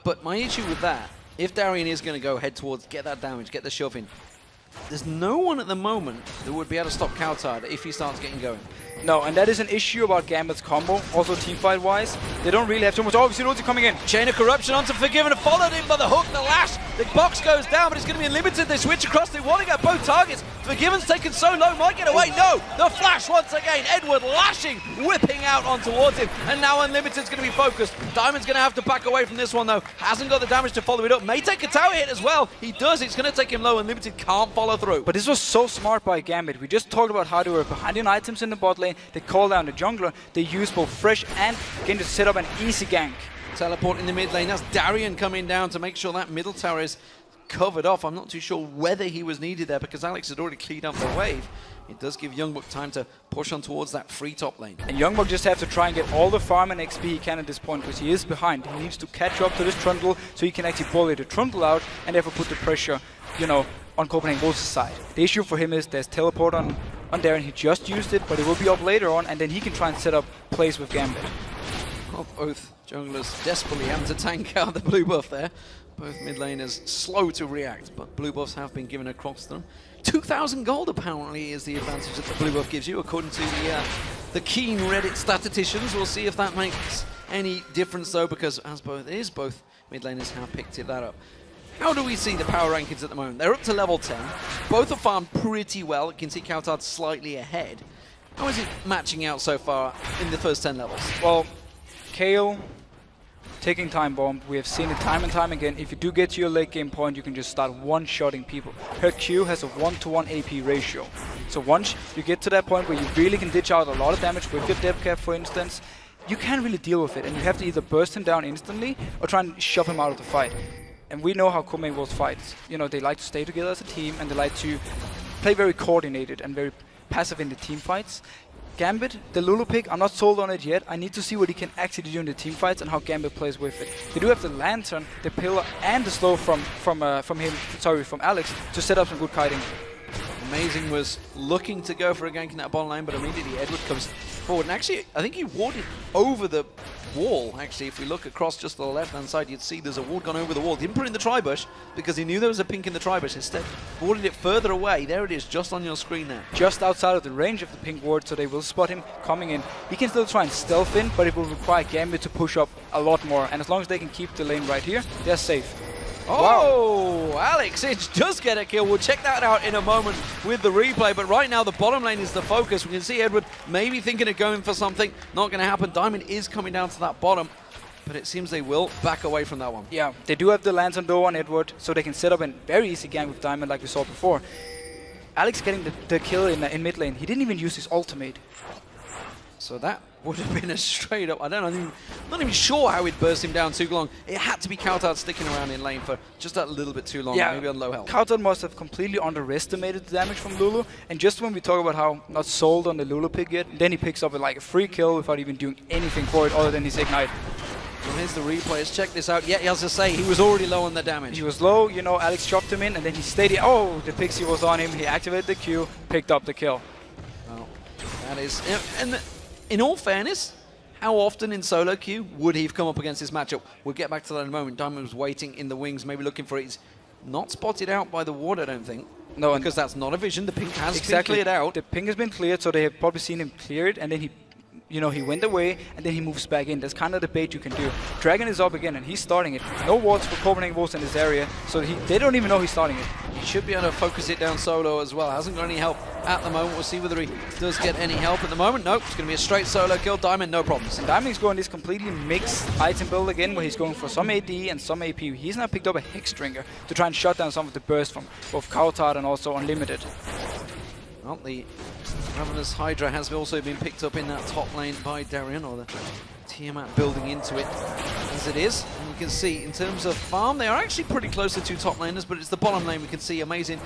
But my issue with that, if Darien is going to go head towards, get that damage, get the shove in, There's no one at the moment that would be able to stop Kautar if he starts getting going. No, and that is an issue about Gambit's combo. Also teamfight-wise, they don't really have too much. Oh, we see ulti coming in. Chain of Corruption onto Forgiven, followed in by the hook, the lash. The box goes down, but it's going to be unlimited. They switch across. They want to get both targets. Forgiven's taken so low, might get away. No, the flash once again. Edward lashing, whipping out on towards him. And now Unlimited's going to be focused. Diamond's going to have to back away from this one, though. Hasn't got the damage to follow it up. May take a tower hit as well. He does. It's going to take him low. Unlimited can't follow through. But this was so smart by Gambit. We just talked about how they were behind in items in the bot lane. They call down the jungler. They use both Fresh and Gain to set up an easy gank. Teleport in the mid lane. That's Darian coming down to make sure that middle tower is covered off. I'm not too sure whether he was needed there because Alex had already cleaned up the wave. It does give Youngbuck time to push on towards that free top lane. And Youngbuck just have to try and get all the farm and XP he can at this point because he is behind. He needs to catch up to this Trundle so he can actually bully the Trundle out and therefore put the pressure, you know, on Copenhagen Wolves' side. The issue for him is there's teleport on Darren. He just used it, but it will be up later on, and then he can try and set up plays with Gambit. Well, both junglers desperately having to tank out the blue buff there. Both mid laners slow to react, but blue buffs have been given across them. 2,000 gold apparently is the advantage that the blue buff gives you, according to the keen Reddit statisticians. We'll see if that makes any difference though, because as both mid laners have picked that up. How do we see the power rankings at the moment? They're up to level 10. Both are farmed pretty well. You can see Kautar slightly ahead. How is it matching out so far in the first 10 levels? Well, Kayle taking time bomb. We have seen it time and time again. If you do get to your late game point, you can just start one-shotting people. Her Q has a 1-to-1 AP ratio. So once you get to that point where you really can ditch out a lot of damage with your depth cap, for instance, you can't really deal with it. And you have to either burst him down instantly or try and shove him out of the fight. And we know how Copenhagen Wolves fights. You know, they like to stay together as a team and they like to play very coordinated and very passive in the team fights. Gambit, the Lulu pick, I'm not sold on it yet. I need to see what he can actually do in the team fights and how Gambit plays with it. They do have the Lantern, the Pillar, and the Slow from Alex to set up some good kiting. Amazing was looking to go for a gank in that bottom lane, but immediately Edward comes forward. And actually, I think he warded over the wall. Actually, if we look across just to the left-hand side, you'd see there's a ward gone over the wall. Didn't put it in the tri-bush because he knew there was a pink in the tri-bush. Instead, warded it further away. There it is, just on your screen there. Just outside of the range of the pink ward, so they will spot him coming in. He can still try and stealth in, but it will require Gambit to push up a lot more. And as long as they can keep the lane right here, they're safe. Oh, wow. Alex Itch does get a kill. We'll check that out in a moment with the replay. But right now, the bottom lane is the focus. We can see Edward maybe thinking of going for something. Not going to happen. Diamond is coming down to that bottom. But it seems they will back away from that one. Yeah, they do have the Lantern door on Edward, so they can set up a very easy gank with Diamond like we saw before. Alex getting the kill in mid lane. He didn't even use his ultimate. So that would have been a straight up, I'm not even sure how he'd burst him down too long. It had to be Kautar sticking around in lane for just a little bit too long, maybe on low health. Kautar must have completely underestimated the damage from Lulu, and just when we talk about how not sold on the Lulu pick yet, then he picks up like a free kill without even doing anything for it other than his ignite. Well, here's the replay. Let's check this out. Yeah, as I say, he was already low on the damage. He was low, you know, Alex chopped him in, and then he stayed here. Oh, the Pixie was on him. He activated the Q, picked up the kill. Well, that is... And in all fairness, how often in solo queue would he have come up against this matchup? We'll get back to that in a moment. Diamond was waiting in the wings, maybe looking for it. He's not spotted out by the ward, I don't think. No, because that's not a vision. The pink has been cleared out. The pink has been cleared, so they have probably seen him cleared, and then he... You know, he went away, and then he moves back in. That's kind of the bait you can do. Dragon is up again, and he's starting it. No wards for Copenhagen Wolves in this area, so they don't even know he's starting it. He should be able to focus it down solo as well. Hasn't got any help at the moment. We'll see whether he does get any help at the moment. Nope, it's going to be a straight solo kill. Diamond, no problems. And Diamond's going this completely mixed item build again, where he's going for some AD and some AP. He's now picked up a Hexdrinker to try and shut down some of the burst from both Kautar and also Unlimited. Well, the Ravenous Hydra has also been picked up in that top lane by Darien, or the Tiamat building into it as it is. And you can see in terms of farm, they are actually pretty close to two top laners, but it's the bottom lane we can see Amazing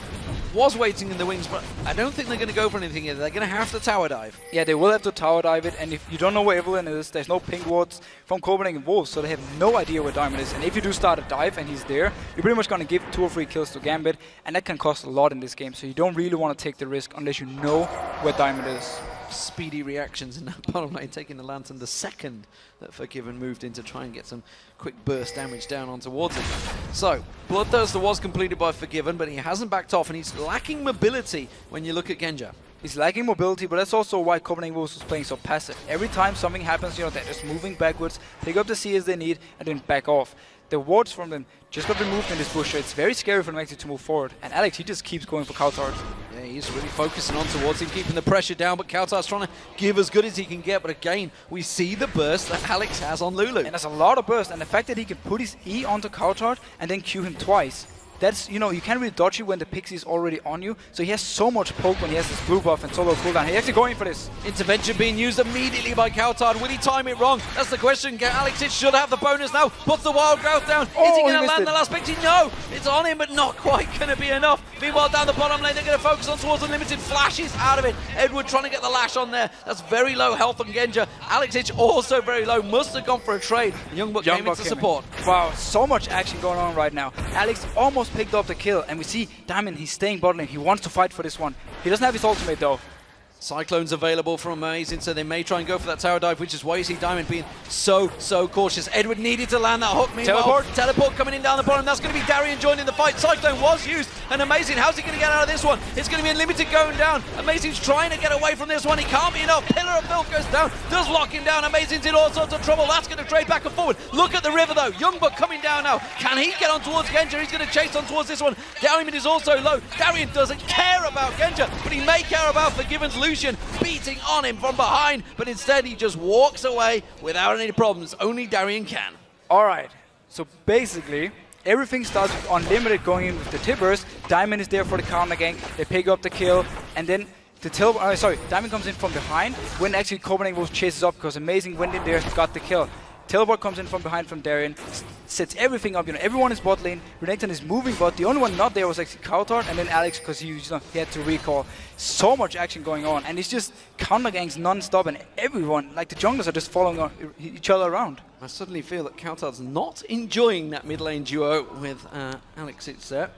was waiting in the wings, but I don't think they're going to go for anything here. They're going to have to tower dive. Yeah, they will have to tower dive it, and if you don't know where Evelyn is, there's no ping wards from Copenhagen Wolves, so they have no idea where Diamond is. And if you do start a dive and he's there, you're pretty much going to give 2 or 3 kills to Gambit, and that can cost a lot in this game, so you don't really want to take the risk unless you know where Diamond is. speedy reactions in that bottom lane, taking the Lantern the second that Forgiven moved in to try and get some quick burst damage down on towards him. So, Bloodthirster was completed by Forgiven, but he hasn't backed off, and he's lacking mobility when you look at Genja. He's lacking mobility, but that's also why Copenhagen Wolves was playing so passive. Every time something happens, you know, they're just moving backwards, pick up the CS they need, and then back off. The wards from them just got removed in this bush, so it's very scary for them actually to move forward. And Alex, he just keeps going for Kautard. Yeah, he's really focusing on towards him, keeping the pressure down, but Kautard's trying to give as good as he can get. But again, we see the burst that Alex has on Lulu. And there's a lot of burst, and the fact that he can put his E onto Kautard and then Q him twice. That's, you know, you can't really dodge it when the Pixie is already on you. So he has so much poke when he has this blue buff and solo cooldown. He's actually going for this. Intervention being used immediately by Kautard. Will he time it wrong? That's the question. Alex, it should have the bonus now. Puts the Wild Growth down. Is he going to land the last Pixie? No! It's on him, but not quite going to be enough. Meanwhile, down the bottom lane, they're going to focus on towards Unlimited. Flashes out of it. Edward trying to get the lash on there. That's very low health on Genja. Alex Hitch also very low. Must have gone for a trade. And Youngbuck came in to support. Wow, so much action going on right now. Alex almost picked up the kill. And we see Diamond, he's staying bot lane. He wants to fight for this one. He doesn't have his ultimate though. Cyclone's available from Amazing, so they may try and go for that tower dive, which is why you see Diamond being so cautious. Edward needed to land that hook. Meanwhile, teleport coming in down the bottom. That's going to be Darian joining the fight. Cyclone was used, and Amazing, how's he going to get out of this one? It's going to be Unlimited going down. Amazing's trying to get away from this one. He can't be enough. Pillar of Filth goes down. Does lock him down. Amazing's in all sorts of trouble. That's going to trade back and forward. Look at the river, though. Youngbuck coming down now. Can he get on towards Genja? He's going to chase on towards this one. Diamond is also low. Darian doesn't care about Genja, but he may care about Forgiven's Lucian beating on him from behind, but instead he just walks away without any problems. Only Darian can. Alright, so basically everything starts with Unlimited going in with the Tibbers. Diamond is there for the counter gank. They pick up the kill, and then the Diamond comes in from behind when actually Copenhagen Wolves chases up because Amazing went in there, got the kill. Teleport comes in from behind from Darian, sets everything up. You know, everyone is bot lane. Renekton is moving bot. The only one not there was actually Kautard, and then Alex because he had to recall. So much action going on, and it's just counter ganks non-stop, and everyone, like the junglers, are just following each other around. I suddenly feel that Kautard's not enjoying that mid lane duo with Alex there.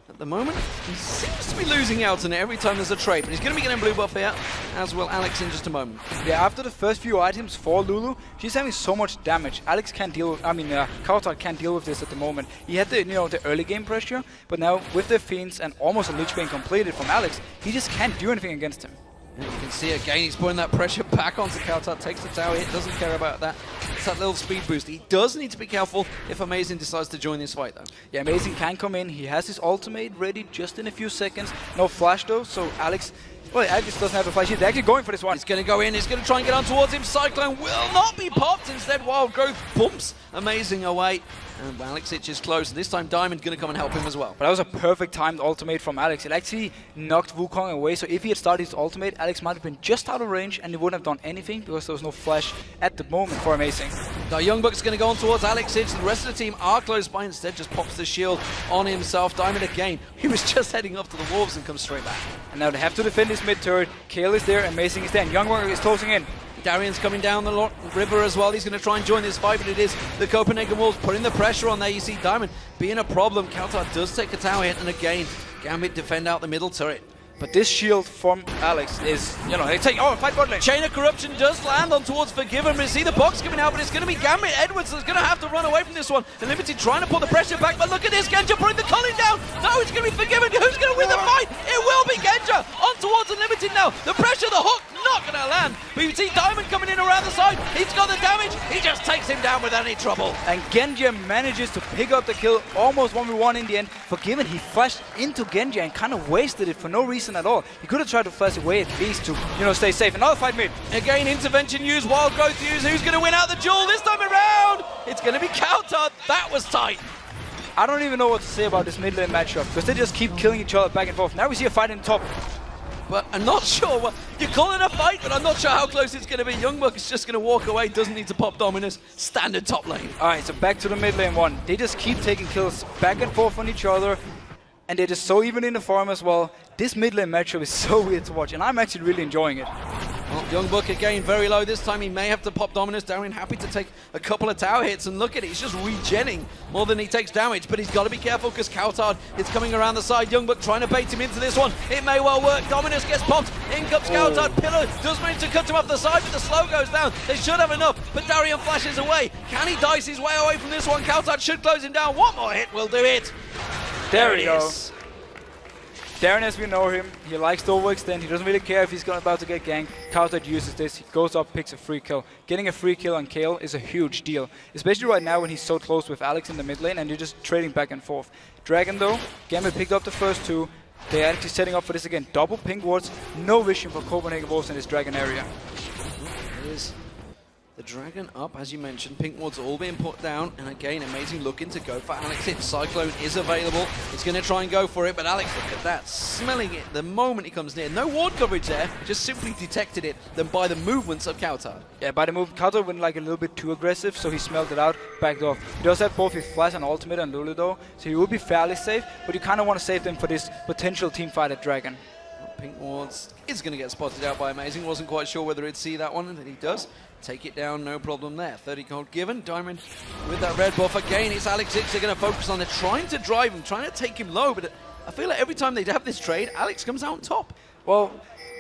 At the moment, he seems to be losing out on it every time there's a trade, but he's going to be getting blue buff here, as will Alex in just a moment. Yeah, after the first few items for Lulu, she's having so much damage. Alex can't deal with, Kautard can't deal with this at the moment. He had the, the early game pressure, but now with the Fiends and almost a Lich being completed from Alex, he just can't do anything against him. And you can see again, he's putting that pressure back onto Kautard, takes the tower hit, doesn't care about that. It's that little speed boost. He does need to be careful if Amazing decides to join this fight though. Yeah, Amazing can come in. He has his ultimate ready just in a few seconds. No flash though, so Alex doesn't have a flash. He's actually going for this one. He's going to go in, he's going to try and get on towards him. Cyclone will not be popped. Instead, Wild Growth bumps Amazing away. And Alex Hitch is close. This time, Diamond going to come and help him as well. But that was a perfect timed ultimate from Alex. It actually knocked Wukong away. So if he had started his ultimate, Alex might have been just out of range and he wouldn't have done anything because there was no flash at the moment for Amazing. Now Youngbuck's going to go on towards Alex Hitch. The rest of the team are close by. Instead, just pops the shield on himself. Diamond again. He was just heading up to the Wolves and comes straight back. And now they have to defend this mid turret. Kale is there, Amazing is there, and Youngbuck is closing in. Darian's coming down the river as well. He's going to try and join this fight, but it is the Copenhagen Wolves putting the pressure on there. You see Diamond being a problem. Kautard does take a tower hit, and again, Gambit defend out the middle turret. But this shield from Alex is, they take, fight bot lane. Chain of Corruption does land on towards Forgiven. We see the box coming out, but it's going to be Gambit. Edwards is going to have to run away from this one. Unlimited trying to pull the pressure back, but look at this. Genja putting the Colin down. No, it's going to be Forgiven. Who's going to win the fight? It will be Genja on towards Unlimited now. The pressure, the hook, not going to land. We see Diamond coming in around the side. He's got the damage. He just takes him down without any trouble. And Genja manages to pick up the kill, almost 1v1 in the end. Forgiven, he flashed into Genja and kind of wasted it for no reason at all. He could have tried to flash away at least to, stay safe. Another fight mid. Again, intervention used, Wild Growth used. Who's going to win out the duel this time around? It's going to be Kautard. That was tight. I don't even know what to say about this mid lane matchup because they just keep killing each other back and forth. Now we see a fight in top. But I'm not sure what you're calling a fight, but I'm not sure how close it's going to be. Youngbuck is just going to walk away, doesn't need to pop Dominus. Standard top lane. Alright, so back to the mid lane one. They just keep taking kills back and forth on each other. And they're just so even in the farm as well. This mid lane matchup is so weird to watch, and I'm actually really enjoying it. Well, Youngbuck again very low. This time he may have to pop Dominus. Darian happy to take a couple of tower hits, and look at it, he's just regenning more than he takes damage, but he's got to be careful because Coutard is coming around the side. Youngbuck trying to bait him into this one. It may well work. Dominus gets popped. In comes Coutard. Pillar does manage to cut him off the side, but the slow goes down. They should have enough, but Darian flashes away. Can he dice his way away from this one? Coutard should close him down. One more hit will do it. There it is. Darren, as we know him, he likes to overextend. He doesn't really care if he's about to get ganked. Coutard uses this. He goes up, picks a free kill. Getting a free kill on Kale is a huge deal, especially right now when he's so close with Alex in the mid lane and you're just trading back and forth. Dragon though, Gambit picked up the first two. They're actually setting up for this again. Double pink wards, no vision for Copenhagen Wolves in this Dragon area. There's the Dragon up, as you mentioned. Pink wards all being put down, and again, amazing looking to go for Alex. If Cyclone is available, he's going to try and go for it, but Alex, look at that, smelling it the moment he comes near. No ward coverage there, just simply detected it then by the movements of Coutard. Yeah, by the move, Coutard went like a little bit too aggressive, so he smelled it out, backed off. He does have both his Flash and Ultimate on Lulu though, so he will be fairly safe, but you kind of want to save them for this potential team fight at Dragon. Pink wards is going to get spotted out by Amazing. Wasn't quite sure whether he'd see that one, and he does. Take it down, no problem there. 30 gold given. Diamond with that red buff. Again, it's Alex X they're going to focus on. They're trying to drive him, trying to take him low, but I feel like every time they have this trade, Alex comes out on top. Well,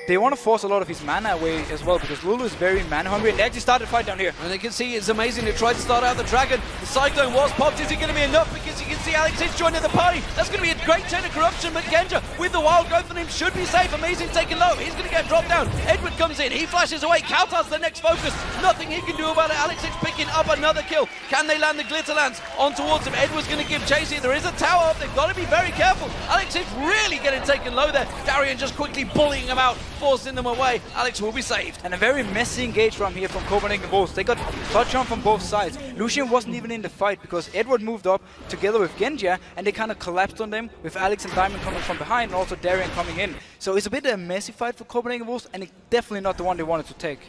they want to force a lot of his mana away as well, because Lulu is very mana hungry, and they actually started a fight down here. And they can see it's amazing. They tried to start out the Dragon. The Cyclone was popped. Is it going to be enough? Because you can see Alex is joining the party. That's going to be a great chain of corruption, but Genja with the wild growth on him should be safe. Amazing taken low. He's going to get dropped down. Edward comes in. He flashes away. Coutard's the next focus. Nothing he can do about it. Alex is picking up another kill. Can they land the glitter lance on towards him? Edward's going to give chase here. There is a tower up. They've got to be very careful. Alex is really getting taken low there. Darian just quickly bullying them out, forcing them away. Alex will be saved. And a very messy engage from here from Copenhagen Wolves. They got touch on from both sides. Lucian wasn't even in the fight because Edward moved up together with Genja and they kind of collapsed on them with Alex and Diamond coming from behind and also Darian coming in. So it's a bit of a messy fight for Copenhagen Wolves and it's definitely not the one they wanted to take.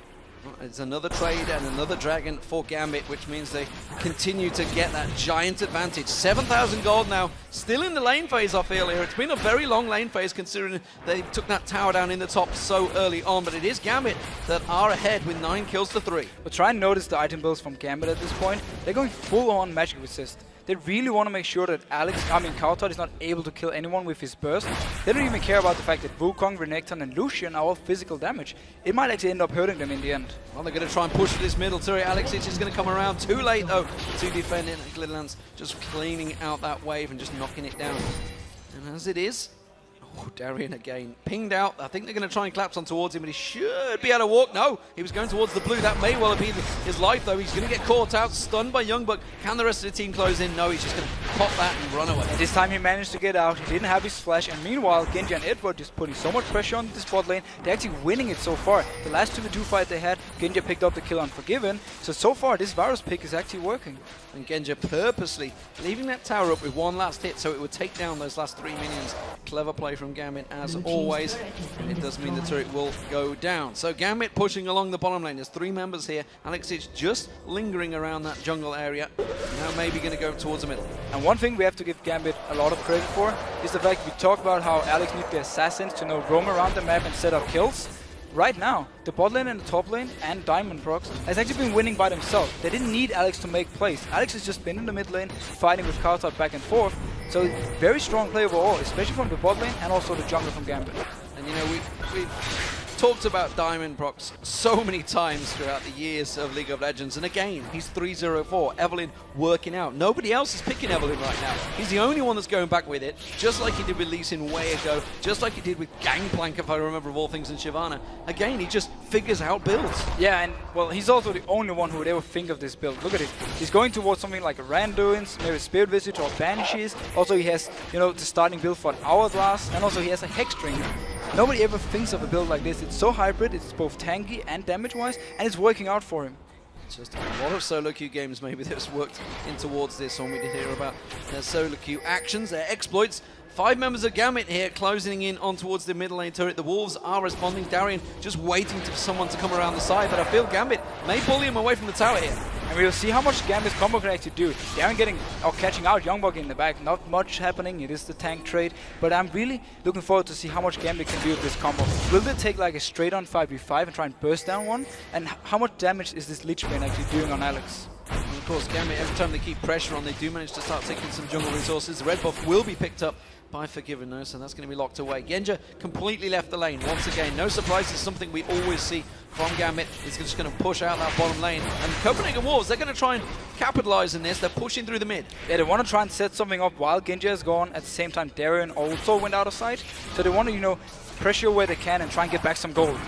It's another trade and another Dragon for Gambit, which means they continue to get that giant advantage. 7,000 gold now, still in the lane phase I feel here. It's been a very long lane phase considering they took that tower down in the top so early on, but it is Gambit that are ahead with 9 kills to 3. But try and notice the item builds from Gambit at this point. They're going full on magic resist. They really want to make sure that Coutard is not able to kill anyone with his burst. They don't even care about the fact that Wukong, Renekton and Lucian are all physical damage. It might actually end up hurting them in the end. Well, they're going to try and push for this middle turret. Alex is going to come around too late though to defend it. Glitterlance just cleaning out that wave and just knocking it down. And as it is, Darian again pinged out. I think they're going to try and collapse on towards him, but he should be able to walk. No, he was going towards the blue. That may well have been his life, though. He's going to get caught out, stunned by Youngbuck. Can the rest of the team close in? No, he's just going to pop that and run away. And this time he managed to get out. He didn't have his flash, and meanwhile, Genji and Edward just putting so much pressure on this bot lane. They're actually winning it so far. The last 2v2 fight they had, Genji picked up the kill on Forgiven. So far, this Varus pick is actually working. And Genji purposely leaving that tower up with one last hit so it would take down those last 3 minions. Clever play from Gambit as always. It does mean the turret will go down. So Gambit pushing along the bottom lane. There's 3 members here. Alex is just lingering around that jungle area. Now maybe going to go towards the middle. And one thing we have to give Gambit a lot of credit for is the fact we talk about how Alex needs the assassins to roam around the map and set up kills. Right now, the bot lane and the top lane and Diamond Prox has actually been winning by themselves. They didn't need Alex to make plays. Alex has just been in the mid lane, fighting with Coutard back and forth. So very strong play overall, especially from the bot lane and also the jungle from Gambit. And you know, we've talked about Diamond Prox so many times throughout the years of League of Legends, and again, he's 3-0-4. Evelyn working out. Nobody else is picking Evelyn right now. He's the only one that's going back with it, just like he did with Lee Sin way ago, just like he did with Gangplank, if I remember, of all things, in Shyvana. Again, he just figures out builds. Yeah, and well, he's also the only one who would ever think of this build. Look at it. He's going towards something like a Randuin's, maybe Spirit Visage or Banshees. Also, he has, the starting build for an Hourglass, and also he has a Hexstring. Nobody ever thinks of a build like this. It's so hybrid, it's both tanky and damage-wise, and it's working out for him. Just a lot of solo queue games maybe that's worked in towards this one. We did hear about their solo queue actions, their exploits. 5 members of Gambit here closing in on towards the middle lane turret. The Wolves are responding. Darian just waiting for someone to come around the side, but I feel Gambit may bully him away from the tower here. And we'll see how much Gambit's combo can actually do. They aren't getting or catching out Youngbug in the back. Not much happening. It is the tank trade. But I'm really looking forward to see how much Gambit can do with this combo. Will they take like a straight on 5v5 and try and burst down one? And how much damage is this Lich Bane actually doing on Alex? And of course, Gambit, every time they keep pressure on, they do manage to start taking some jungle resources. The red buff will be picked up by Forgiven though, so that's going to be locked away. Genja completely left the lane once again. No surprises, something we always see from Gambit. He's just going to push out that bottom lane. And Copenhagen Wolves, they're going to try and capitalize on this. They're pushing through the mid. Yeah, they want to try and set something up while Genja is gone. At the same time, Darien also went out of sight. So they want to, you know, pressure where they can and try and get back some gold.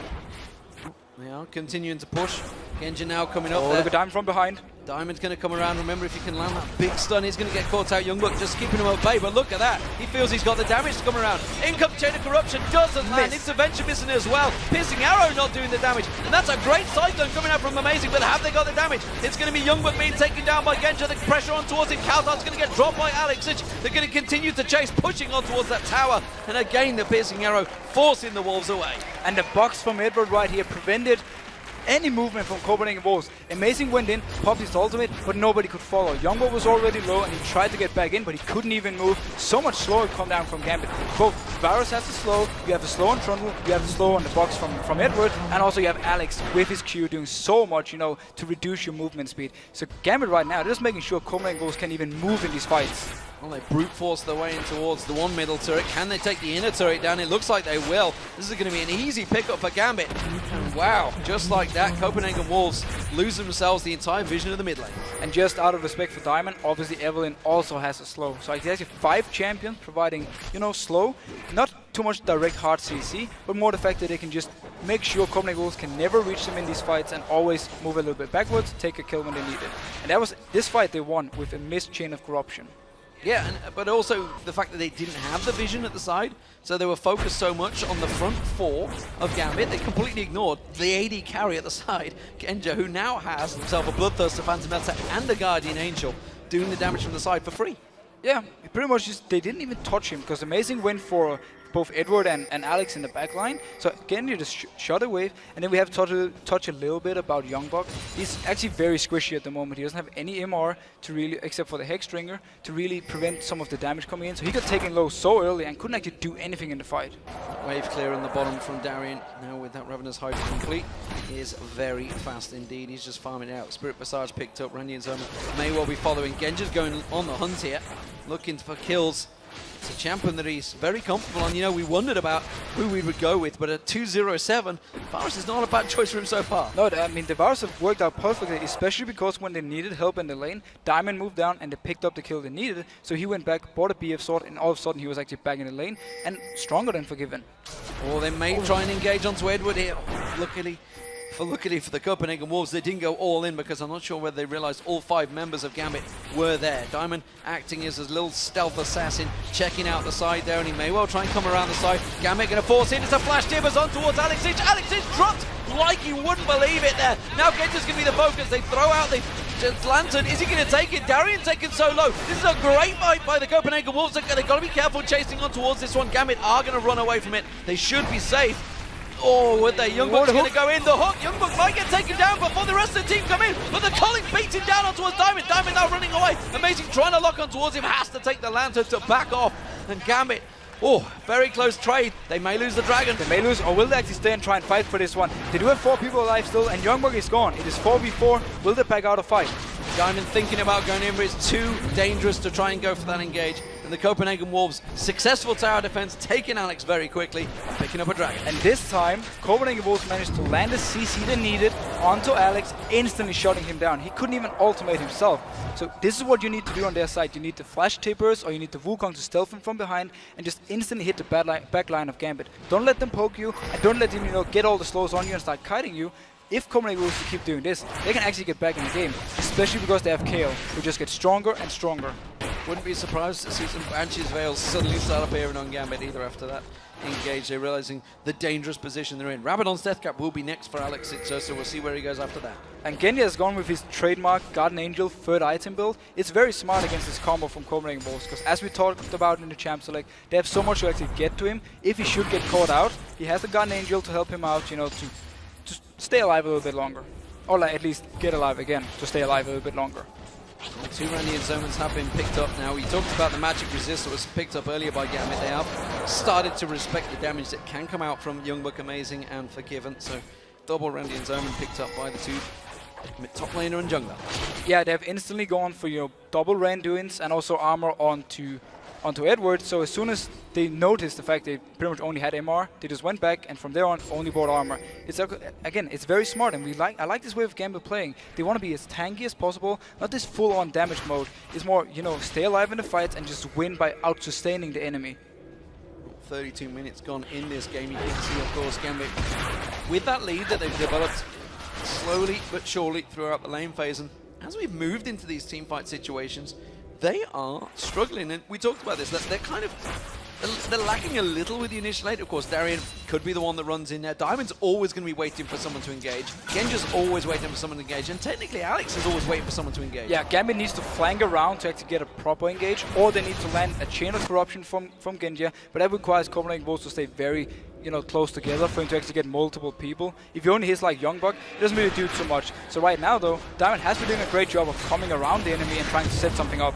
They are continuing to push. Genja now coming up there. there. Look at Diamond from behind. Diamond's going to come around. Remember, if he can land that big stun, he's going to get caught out. Youngblood just keeping him at bay, but look at that. He feels he's got the damage to come around. Income Chain of Corruption doesn't land. Intervention missing as well. Piercing Arrow not doing the damage. And that's a great Cyclone coming out from Amazing, but have they got the damage? It's going to be Youngblood being taken down by Genja. The pressure on towards him. Kaltar's going to get dropped by Alex. They're going to continue to chase, pushing on towards that tower. And again, the Piercing Arrow forcing the Wolves away. And the box from Edward right here prevented any movement from Copenhagen Wolves. Amazing went in, popped his ultimate, but nobody could follow. Youngblood was already low and he tried to get back in, but he couldn't even move. So much slower come down from Gambit. Both Varus has the slow, you have the slow on Trundle, you have the slow on the box from Edward, and also you have Alex with his Q doing so much, you know, to reduce your movement speed. So Gambit right now, they're just making sure Copenhagen Wolves can even move in these fights. Well, they brute force their way in towards the one middle turret. Can they take the inner turret down? It looks like they will. This is going to be an easy pickup for Gambit. And wow, just like that, Copenhagen Wolves lose themselves the entire vision of the mid lane. And just out of respect for Diamond, obviously Evelyn also has a slow. So it's actually 5 champions providing, you know, slow. Not too much direct hard CC, but more the fact that they can just make sure Copenhagen Wolves can never reach them in these fights and always move a little bit backwards, take a kill when they need it. And that was this fight they won with a missed Chain of Corruption. Yeah, but also the fact that they didn't have the vision at the side, so they were focused so much on the front 4 of Gambit, they completely ignored the AD carry at the side, Genja, who now has himself a Bloodthirster, Phantom Melter, and a Guardian Angel, doing the damage from the side for free. Yeah, pretty much just, they didn't even touch him, because Amazing went for both Edward and Alex in the back line. So again, you just shot a wave, and then we have to touch a little bit about Youngblood. He's actually very squishy at the moment. He doesn't have any MR to really, except for the Hex Stringer, to really prevent some of the damage coming in. So he got taken low so early and couldn't actually do anything in the fight. Wave clear on the bottom from Darien. Now with that Ravenous Hide complete, he is very fast indeed. He's just farming out. Spirit Visage picked up. Randy and Zoma may well be following. Genja's going on the hunt here, looking for kills. It's a champion that he's very comfortable on. You know, we wondered about who we would go with, but at 207, Varus is not a bad choice for him so far. No, I mean, the Varus have worked out perfectly, especially because when they needed help in the lane, Diamond moved down and they picked up the kill they needed. So he went back, bought a BF sword, and all of a sudden he was actually back in the lane and stronger than Forgiven. Or they may try and engage onto Edward here. Luckily for the Copenhagen Wolves, they didn't go all in because I'm not sure whether they realized all 5 members of Gambit were there. Diamond acting as a little stealth assassin, checking out the side there, and he may well try and come around the side. Gambit going to force in. It's a flash tibbers on towards Alex. Alex is dropped like you wouldn't believe it there. Now Genja's going to be the focus. They throw out the lantern. Is he going to take it? Darien taken so low. This is a great fight by the Copenhagen Wolves. They've got to be careful chasing on towards this one. Gambit are going to run away from it. They should be safe. Oh, would they? Youngblood's going to go in. The hook. Youngblood might get taken down before the rest of the team come in. But the Colin beats him down on towards Diamond. Diamond now running away. Amazing trying to lock on towards him. Has to take the lantern to back off. And Gambit, oh, very close trade. They may lose the dragon. They may lose, or will they actually stay and try and fight for this one? They do have 4 people alive still, and Youngblood is gone. It is 4v4. Will they back out a fight? Diamond thinking about going in, but it's too dangerous to try and go for that engage. And the Copenhagen Wolves, successful tower defense, taking Alex very quickly, picking up a dragon. And this time, Copenhagen Wolves managed to land the CC they needed onto Alex, instantly shutting him down. He couldn't even ultimate himself. So this is what you need to do on their side. You need the flash tippers, or you need the Wukong to stealth him from behind and just instantly hit the back line of Gambit. Don't let them poke you, and don't let them, you know, get all the slows on you and start kiting you. If Copenhagen Wolves keep doing this, they can actually get back in the game, especially because they have KO, who just gets stronger and stronger. Wouldn't be surprised to see some Banshee's Veils suddenly start appearing on Gambit either after that engage. They're realizing the dangerous position they're in. Rabadon's Death Cap will be next for Alex Sitzer, so we'll see where he goes after that. And Genja has gone with his trademark Guardian Angel 3rd item build. It's very smart against this combo from Copenhagen Wolves, because as we talked about in the Champ Select, they have so much to actually get to him. If he should get caught out, he has the Guardian Angel to help him out, you know, to stay alive a little bit longer. or like at least get alive again to stay alive a little bit longer. The 2 Randian Zomans have been picked up now. We talked about the magic resist that was picked up earlier by Gambit. They have started to respect the damage that can come out from Youngbuck, Amazing and Forgiven. So double Randian Zoman picked up by the 2 top laner and jungler. Yeah, they have instantly gone for double Randuins and also armor onto Edward. So as soon as they noticed the fact they pretty much only had MR, they just went back and from there on only bought armor. It's again, it's very smart, and I like this way of Gambit playing. They want to be as tanky as possible, not this full-on damage mode. It's more, stay alive in the fights and just win by out-sustaining the enemy. 32 minutes gone in this game. You can see, of course, Gambit with that lead that they've developed slowly but surely throughout the lane phase. And as we've moved into these teamfight situations, they are struggling, and we talked about this, that they're lacking a little with the initial aid. Of course, Darien could be the one that runs in there. Diamond's always going to be waiting for someone to engage. Genja's always waiting for someone to engage, and technically Alex is always waiting for someone to engage. Yeah, Gambit needs to flank around to actually get a proper engage, or they need to land a chain of corruption from Genja, but that requires Copenhagen Wolves to stay very close together for him to actually get multiple people. If he only hits like Youngbuck, it doesn't really do too much. So right now though, Diamond has been doing a great job of coming around the enemy and trying to set something up.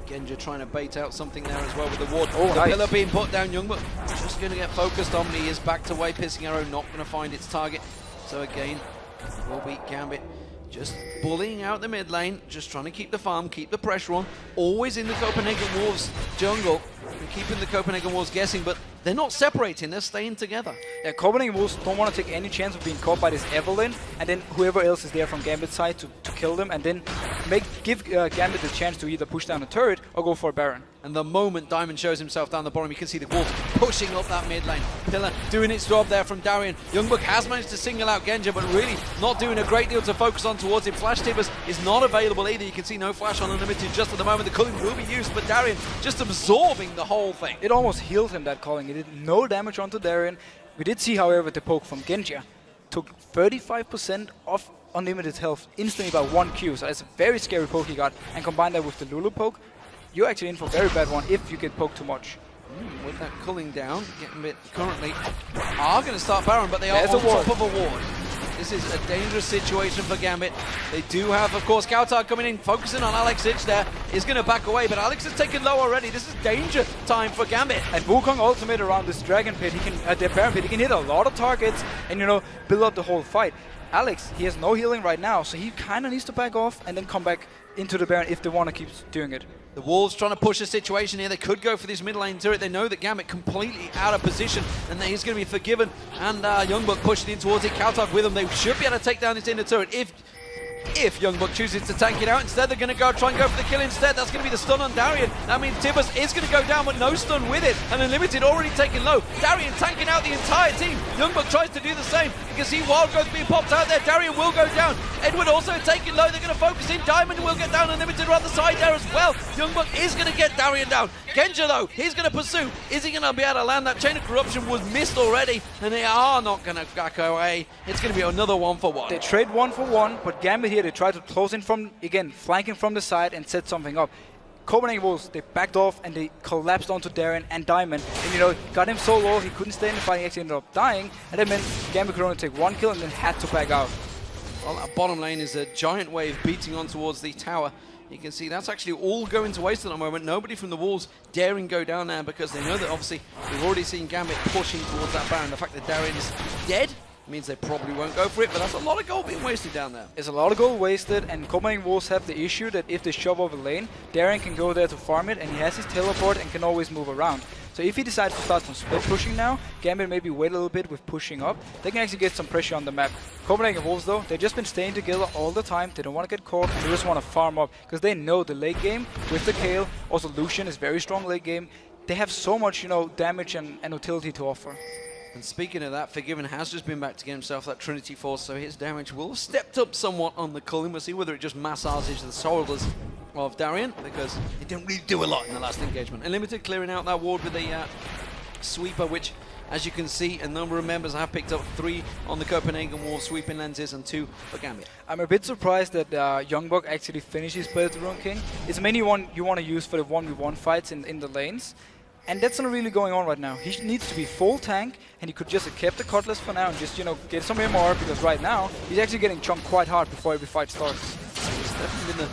Genja trying to bait out something there as well with the ward. Oh, the pillar being put down. Youngbuck just going to get focused on, but he is backed away. Pissing Arrow not going to find its target. So again, will be Gambit just bullying out the mid lane, just trying to keep the farm, keep the pressure on. Always in the Copenhagen Wolves jungle, and keeping the Copenhagen Wolves guessing, but they're not separating, they're staying together. Yeah, Copenhagen Wolves don't want to take any chance of being caught by this Evelyn, and then whoever else is there from Gambit's side to kill them, and then give Gambit the chance to either push down a turret or go for a Baron. And the moment Diamond shows himself down the bottom, you can see the Wolves pushing up that mid lane. Pillar doing its job there from Darien. Youngbuck has managed to single out Genja, but really not doing a great deal to focus on towards him. Flash Tibbers is not available either. You can see no flash on Unlimited just at the moment. The culling will be used, but Darien just absorbing the whole thing. It almost healed him, that culling. It did no damage onto Darien. We did see, however, the poke from Genja took 35% off Unlimited health instantly by 1 Q, so that's a very scary poke he got, and combine that with the Lulu poke, you're actually in for a very bad one if you get poked too much. With that culling down, Gambit currently are going to start Baron, but they are on top of a ward. This is a dangerous situation for Gambit. They do have, of course, Kautar coming in, focusing on Alex Ich there. Is going to back away, but Alex is taken low already. This is danger time for Gambit. And Wukong ultimate around this Dragon Pit, the Baron Pit, he can hit a lot of targets and, build up the whole fight. Alex, he has no healing right now, so he kind of needs to back off and then come back into the Baron if they want to keep doing it. The Wolves trying to push the situation here. They could go for this mid lane turret. They know that Gambit completely out of position, and he's going to be forgiven. And Youngbuck pushing in towards it. Kautark with him. They should be able to take down this inner turret if Youngbuck chooses to tank it out. Instead, they're going to try and go for the kill instead. That's going to be the stun on Darien. That means Tibbers is going to go down, but no stun with it. And Unlimited already taken low. Darien tanking out the entire team. Youngbuck tries to do the same. You can see Wild Growth being popped out there. Darien will go down. Edward also taking low. They're going to focus in. Diamond will get down. Unlimited around the side there as well. Youngbuck is going to get Darien down. Genja, though, he's going to pursue. Is he going to be able to land? That chain of corruption was missed already, and they are not going to back away. It's going to be another 1-for-1. They trade 1-for-1, but Gambit here, they try to close in from, again, flanking from the side and set something up. Copenhagen Wolves, they backed off and they collapsed onto Darien and Diamond. And, got him so low, he couldn't stay in the fight, he actually ended up dying. And that meant Gambit could only take 1 kill and then had to back out. Well, that bottom lane is a giant wave beating on towards the tower. You can see that's actually all going to waste at the moment. Nobody from the Wolves daring go down there because they know that obviously we've already seen Gambit pushing towards that Baron. The fact that Darien is dead means they probably won't go for it, but that's a lot of gold being wasted down there. There's a lot of gold wasted, and Copenhagen Wolves have the issue that if they shove over lane, Darien can go there to farm it, and he has his teleport and can always move around. So if he decides to start some split pushing now, Gambit maybe wait a little bit with pushing up, they can actually get some pressure on the map. Copenhagen Wolves though, they've just been staying together all the time, they don't want to get caught, and they just want to farm up, because they know the late game with the Kayle, also Lucian is very strong late game, they have so much, damage and utility to offer. And speaking of that, Forgiven has just been back to get himself that Trinity Force, so his damage will have stepped up somewhat on the culling. We'll see whether it just massages the shoulders of Darien, because it didn't really do a lot in the last engagement. Unlimited clearing out that ward with a sweeper, which, as you can see, a number of members have picked up 3 on the Copenhagen Wolves sweeping lenses and 2 for Gambit. I'm a bit surprised that Youngbuck actually finished his play as the Rune King. It's mainly one you want to use for the 1v1 fights in the lanes. And that's not really going on right now. He needs to be full tank, and he could just have kept the Cutlass for now and just, you know, get some MR, because right now he's actually getting chunked quite hard before every fight starts. It's definitely been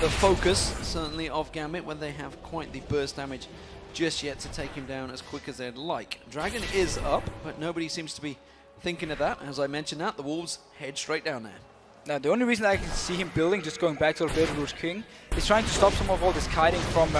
the focus, certainly, of Gambit, when they have quite the burst damage just yet to take him down as quick as they'd like. Dragon is up, but nobody seems to be thinking of that. As I mentioned that, the Wolves head straight down there. Now, the only reason I can see him building, just going back to the Red Rouge King, is trying to stop some of all this kiting from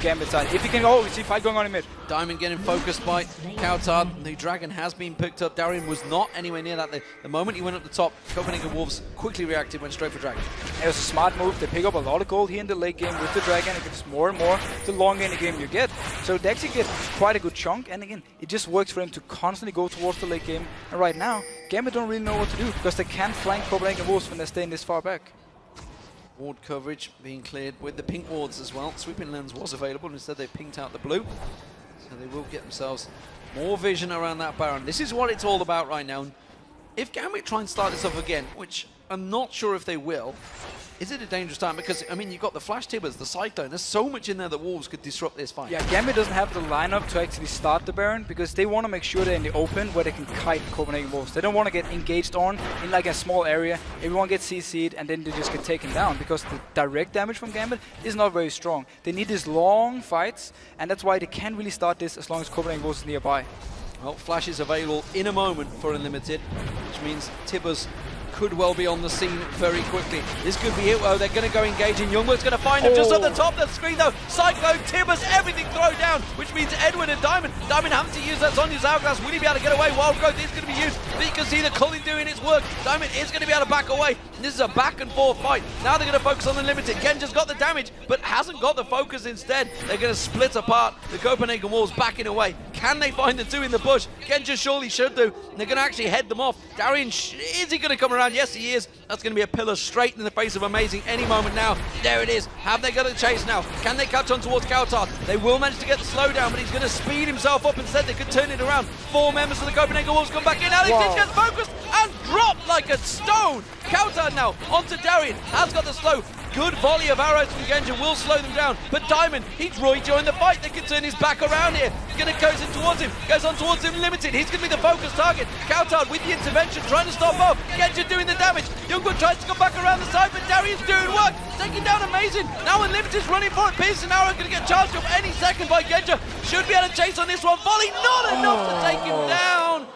Gambit's side. If he can, oh, we see fight going on in mid. Diamond getting focused by Kautard. The Dragon has been picked up. Darian was not anywhere near that. The moment he went up the top, Copenhagen Wolves quickly reacted, went straight for Dragon. It was a smart move. They pick up a lot of gold here in the late game with the Dragon. It gets more and more the longer in the game you get. So they actually get quite a good chunk. And again, it just works for him to constantly go towards the late game. And right now, Gambit don't really know what to do, because they can't flank Copenhagen Wolves when they're staying this far back. Ward coverage being cleared with the pink wards as well. Sweeping lens was available, and instead they pinked out the blue. So they will get themselves more vision around that Baron. This is what it's all about right now. If Gambit try and start this off again, which I'm not sure if they will, is it a dangerous time? Because, I mean, you've got the Flash Tibbers, the Cyclone. There's so much in there that Wolves could disrupt this fight. Yeah, Gambit doesn't have the lineup to actually start the Baron, because they want to make sure they're in the open where they can kite Copenhagen Wolves. They don't want to get engaged on in like a small area. Everyone gets CC'd and then they just get taken down, because the direct damage from Gambit is not very strong. They need these long fights, and that's why they can't really start this as long as Copenhagen Wolves is nearby. Well, Flash is available in a moment for Unlimited, which means Tibbers could well be on the scene very quickly. This could be it. Oh, they're going to go engaging. Youngwood's going to find him just on the top of the screen, though. Cyclone, Tibbers, everything throw down, which means Edward and Diamond. Diamond having to use that Sonya's Hourglass. Will he be able to get away? Wild Growth is going to be used, but you can see the culling doing its work. Diamond is going to be able to back away. And this is a back and forth fight. Now they're going to focus on the Limited. Genja's got the damage, but hasn't got the focus instead. They're going to split apart. The Copenhagen Wolves backing away. Can they find the two in the bush? Genja surely should do. And they're going to actually head them off. Darian, is he going to come around? Yes, he is. That's going to be a pillar straight in the face of Amazing any moment now. There it is. Have they got a chase now? Can they catch on towards Kautard? They will manage to get the slowdown, but he's going to speed himself up instead. They could turn it around. 4 members of the Copenhagen Wolves come back in. Alex Ditch gets focused and dropped like a stone. Kautard now onto Darian. Has got the slow. Good volley of arrows from Genja will slow them down. But Diamond, he's Roy joined the fight. They can turn his back around here. He's going to goes in towards him. Goes on towards him Limited. He's going to be the focus target. Kautard with the intervention, trying to stop off. Genja doing the damage. Youngwood tries to come back around the side, but Darian's doing work. Taking down Amazing. Now Unlimited's running for it. Pierce and Arrow going to get charged up any second by Genja. Should be able to chase on this one. Volley not enough to take him down.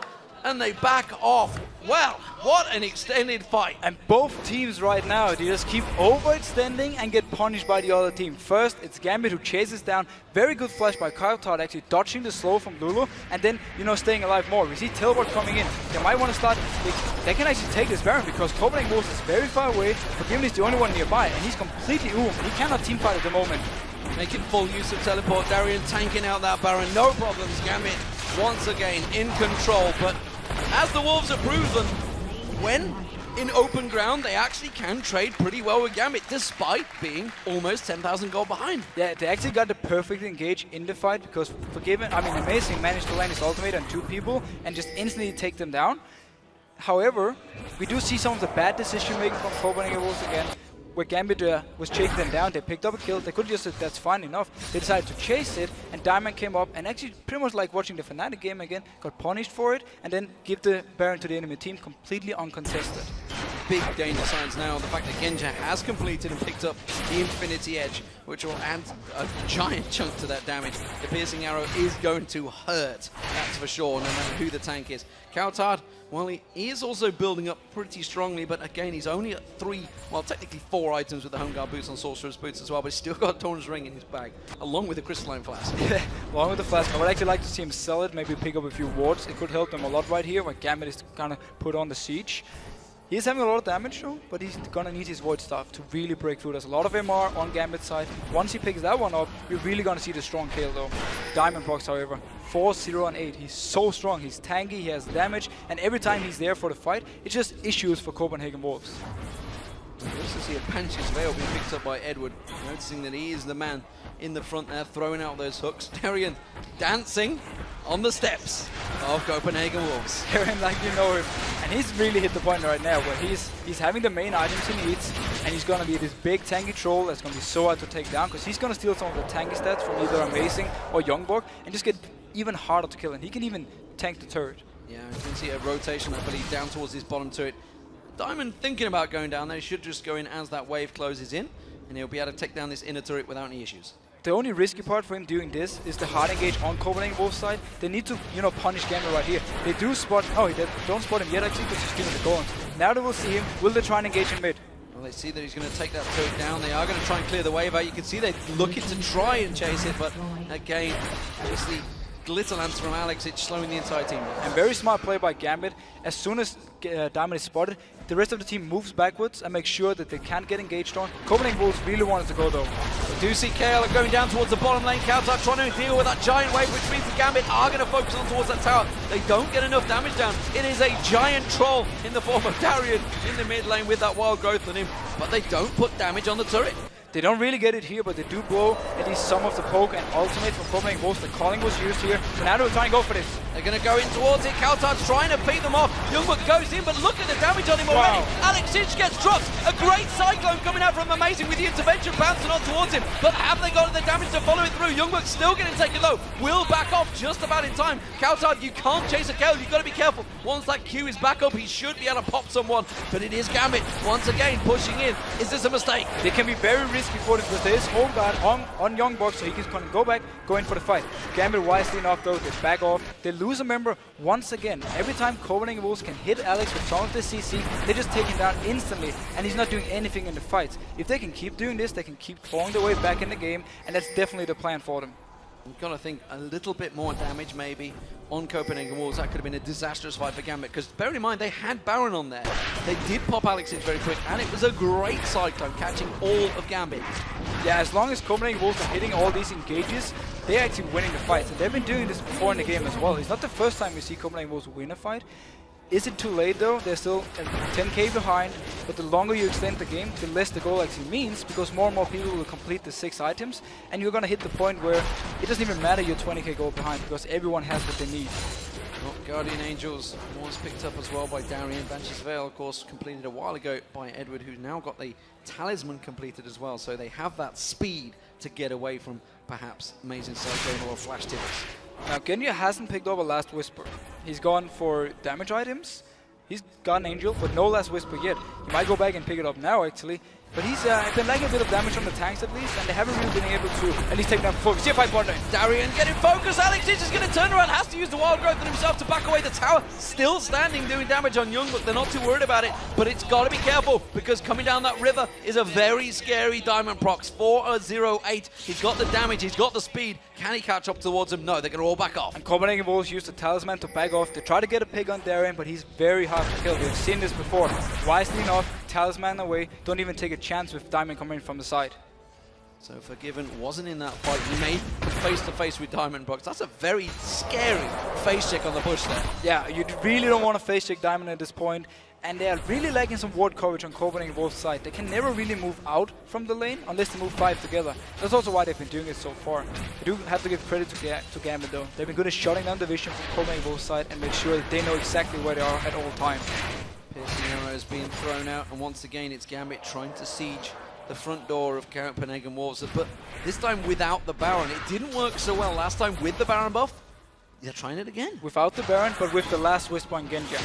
And they back off. Well, what an extended fight. And both teams right now, they just keep overextending and get punished by the other team. First, it's Gambit who chases down. Very good flash by Kautard, actually dodging the slow from Lulu, and then, you know, staying alive more. We see Teleport coming in. They might want to start. They can actually take this Baron, because Copenhagen Wolves is very far away. Forgiven is the only one nearby, and he's completely oomed. He cannot teamfight at the moment. Making full use of Teleport. Darian tanking out that Baron. No problems. Gambit once again in control, but as the Wolves have proven, when in open ground, they actually can trade pretty well with Gambit, despite being almost 10,000 gold behind. Yeah, they actually got the perfect engage in the fight, because Amazing managed to land his ultimate on 2 people and just instantly take them down. However, we do see some of the bad decision making from Copenhagen Wolves again, where Gambit was chasing them down. They picked up a kill. They could just say that's fine enough. They decided to chase it, and Diamond came up and actually pretty much like watching the Fnatic game again, got punished for it, and then give the Baron to the enemy team completely uncontested. Big danger signs now. The fact that Genja has completed and picked up the Infinity Edge, which will add a giant chunk to that damage. The piercing arrow is going to hurt, that's for sure, no matter who the tank is. Kautard, well, he is also building up pretty strongly, but again, he's only at 3, well, technically 4 items with the Home Guard boots and Sorcerer's boots as well, but he's still got Torrent's Ring in his bag, along with the Crystalline Flask. Yeah, along with the Flask. I would actually like to see him sell it, maybe pick up a few wards. It could help them a lot right here, where Gambit is kind of put on the siege. He's having a lot of damage though, but he's gonna need his Void Staff to really break through. There's a lot of MR on Gambit's side. Once he picks that one up, we're really gonna see the strong kill though. Diamond procs, however, 4, 0, and 8. He's so strong, he's tanky, he has damage, and every time he's there for the fight, it's just issues for Copenhagen Wolves. We also see a Banshee's Veil being picked up by Edward, noticing that he is the man in the front there, throwing out those hooks. Darian dancing on the steps. of Copenhagen Wolves. Hear him like you know him. And he's really hit the point right now where he's having the main items he needs, and he's going to be this big tanky troll that's going to be so hard to take down, because he's going to steal some of the tanky stats from either Amazing or Youngborg and just get even harder to kill, and he can even tank the turret. Yeah, you can see a rotation, I believe, down towards his bottom turret. Diamond thinking about going down there. He should just go in as that wave closes in, and he'll be able to take down this inner turret without any issues. The only risky part for him doing this is the hard engage on Copenhagen Wolves side. They need to, you know, punish Gambit right here. They do spot, they don't spot him yet actually because he's stealing the golems. Now they will see him. Will they try and engage in mid? Well, they see that he's going to take that turret down. They are going to try and clear the wave out. You can see they're looking to try and chase it, but again, just the glitter lance from Alex, it's slowing the entire team down. And very smart play by Gambit. As soon as Diamond is spotted, the rest of the team moves backwards and makes sure that they can't get engaged on. Copenhagen Wolves really wanted to go though. We do see KL going down towards the bottom lane. Kautar trying to deal with that giant wave, which means the Gambit are going to focus on towards that tower. They don't get enough damage down. It is a giant troll in the form of Darian in the mid lane with that wild growth on him, but they don't put damage on the turret. They don't really get it here, but they do blow at least some of the poke and ultimate from Copenhagen Wolves. The calling was used here, so now they're trying to go for this. They're going to go in towards it. Kautar's trying to beat them off. Youngberg goes in, but look at the damage on him already. Alex Sinch gets dropped. A great cyclone coming out from Amazing with the intervention bouncing on towards him. But have they got the damage to follow it through? Youngberg still getting taken low. Will back off just about in time. Kautar, you can't chase a kill. You've got to be careful. Once that Q is back up, he should be able to pop someone. But it is Gambit once again pushing in. Is this a mistake? They can be very risky for this, because there is home guard on Youngborg, so he can go back, go in for the fight. Gambit wisely enough though, they back off. They lose a member once again. Every time Copenhagen Wolves can hit Alex with some of the CC, they just take him down instantly, and he's not doing anything in the fights. If they can keep doing this, they can keep clawing their way back in the game, and that's definitely the plan for them. We've got to think a little bit more damage maybe on Copenhagen Wolves. That could have been a disastrous fight for Gambit, because bear in mind they had Baron on there. They did pop Alex in very quick, and it was a great cyclone catching all of Gambit. Yeah, as long as Copenhagen Wolves are hitting all these engages, they're actually winning the fights, and they've been doing this before in the game as well. It's not the first time we see Copenhagen Wolves win a fight. Is it too late though? They're still 10k behind, but the longer you extend the game, the less the goal actually means, because more and more people will complete the 6 items, and you're gonna hit the point where it doesn't even matter you're 20k goal behind, because everyone has what they need. Well, Guardian Angels was picked up as well by Darian. Banshee's Veil, of course, completed a while ago by Edward, who's now got the Talisman completed as well, so they have that speed to get away from perhaps Amazing Cyclone or Flash Tibbers. Now, Genya hasn't picked up a Last Whisper. He's gone for damage items. He's got an Angel, but no Last Whisper yet. He might go back and pick it up now, actually. But he's been lagging a bit of damage on the tanks at least, and they haven't really been able to at least take down focus. G5 bot lane. Darian getting focused. Alex is just going to turn around. Has to use the wild growth on himself to back away the tower. Still standing, doing damage on Young, but they're not too worried about it. But it's got to be careful, because coming down that river is a very scary Diamond Prox. 408. He's got the damage. He's got the speed. Can he catch up towards him? No, they're going to all back off. And Copenhagen Wolves use the Talisman to back off. They try to get a pick on Darian, but he's very hard to kill. We've seen this before. Wisely enough, Talisman away. Don't even take a chance with Diamond coming from the side. So Forgiven wasn't in that fight. He made face-to-face with Diamond Prox. That's a very scary face check on the bush there. Yeah, you really don't want to face check Diamond at this point. And they are really lacking some ward coverage on Copenhagen Wolves' side. They can never really move out from the lane unless they move 5 together. That's also why they've been doing it so far. I do have to give credit to Gambit though. They've been good at shutting down the vision from Copenhagen Wolves' side and make sure that they know exactly where they are at all times. Piercing arrows being thrown out, and once again it's Gambit trying to siege the front door of Copenhagen Wolves, but this time without the Baron. It didn't work so well last time with the Baron buff. They're trying it again. Without the Baron, but with the Last Whisper on Genja.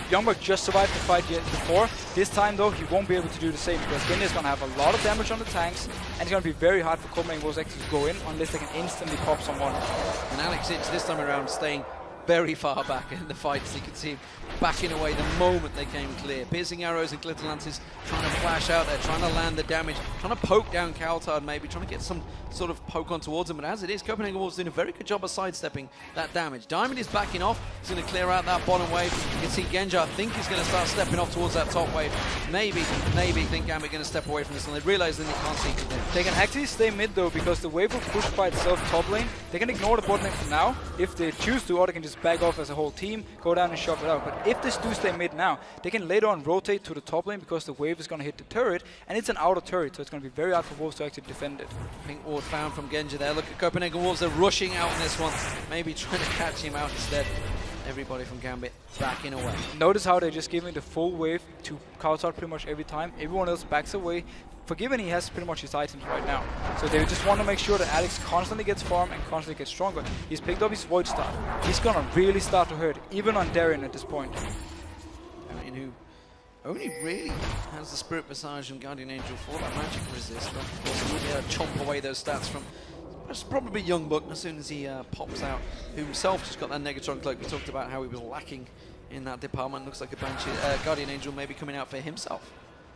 Youngberg just survived the fight yet before. This time though, he won't be able to do the same, because Genja is going to have a lot of damage on the tanks, and it's going to be very hard for Copenhagen Wolves actually to go in unless they can instantly pop someone. And Alex Itch this time around staying very far back in the fight, so you can see him backing away the moment they came clear. Piercing arrows and glitter lances trying to flash out there, trying to land the damage, trying to poke down Kautar maybe, trying to get some sort of poke on towards him, but as it is, Copenhagen Wolves doing a very good job of sidestepping that damage. Diamond is backing off, he's going to clear out that bottom wave. You can see Genja, I think he's going to start stepping off towards that top wave. Maybe think Gambit going to step away from this, and they realise then they can't see it. They can actually stay mid though, because the wave will push by itself top lane. They can ignore the bot lane for now, if they choose to, or they can just back off as a whole team, go down and shove it out. But if they do stay mid now, they can later on rotate to the top lane, because the wave is going to hit the turret, and it's an outer turret, so it's going to be very hard for Wolves to actually defend it. Pink ward found from Genja there. Look at Copenhagen Wolves, they're rushing out on this one, maybe trying to catch him out instead. everybody from Gambit backing away. Notice how they're just giving the full wave to Kautar pretty much every time. Everyone else backs away. Forgiven, he has pretty much his items right now. So they just want to make sure that Alex constantly gets farm and constantly gets stronger. He's picked up his Void Staff. He's going to really start to hurt, even on Darien at this point. I mean, who only really has the Spirit Visage and Guardian Angel for that magic resist. But of course, he'll be able to chomp away those stats from probably Youngbuck as soon as he pops out, who himself just got that Negatron cloak. We talked about how he was lacking in that department. Looks like a Banshee, Guardian Angel maybe coming out for himself.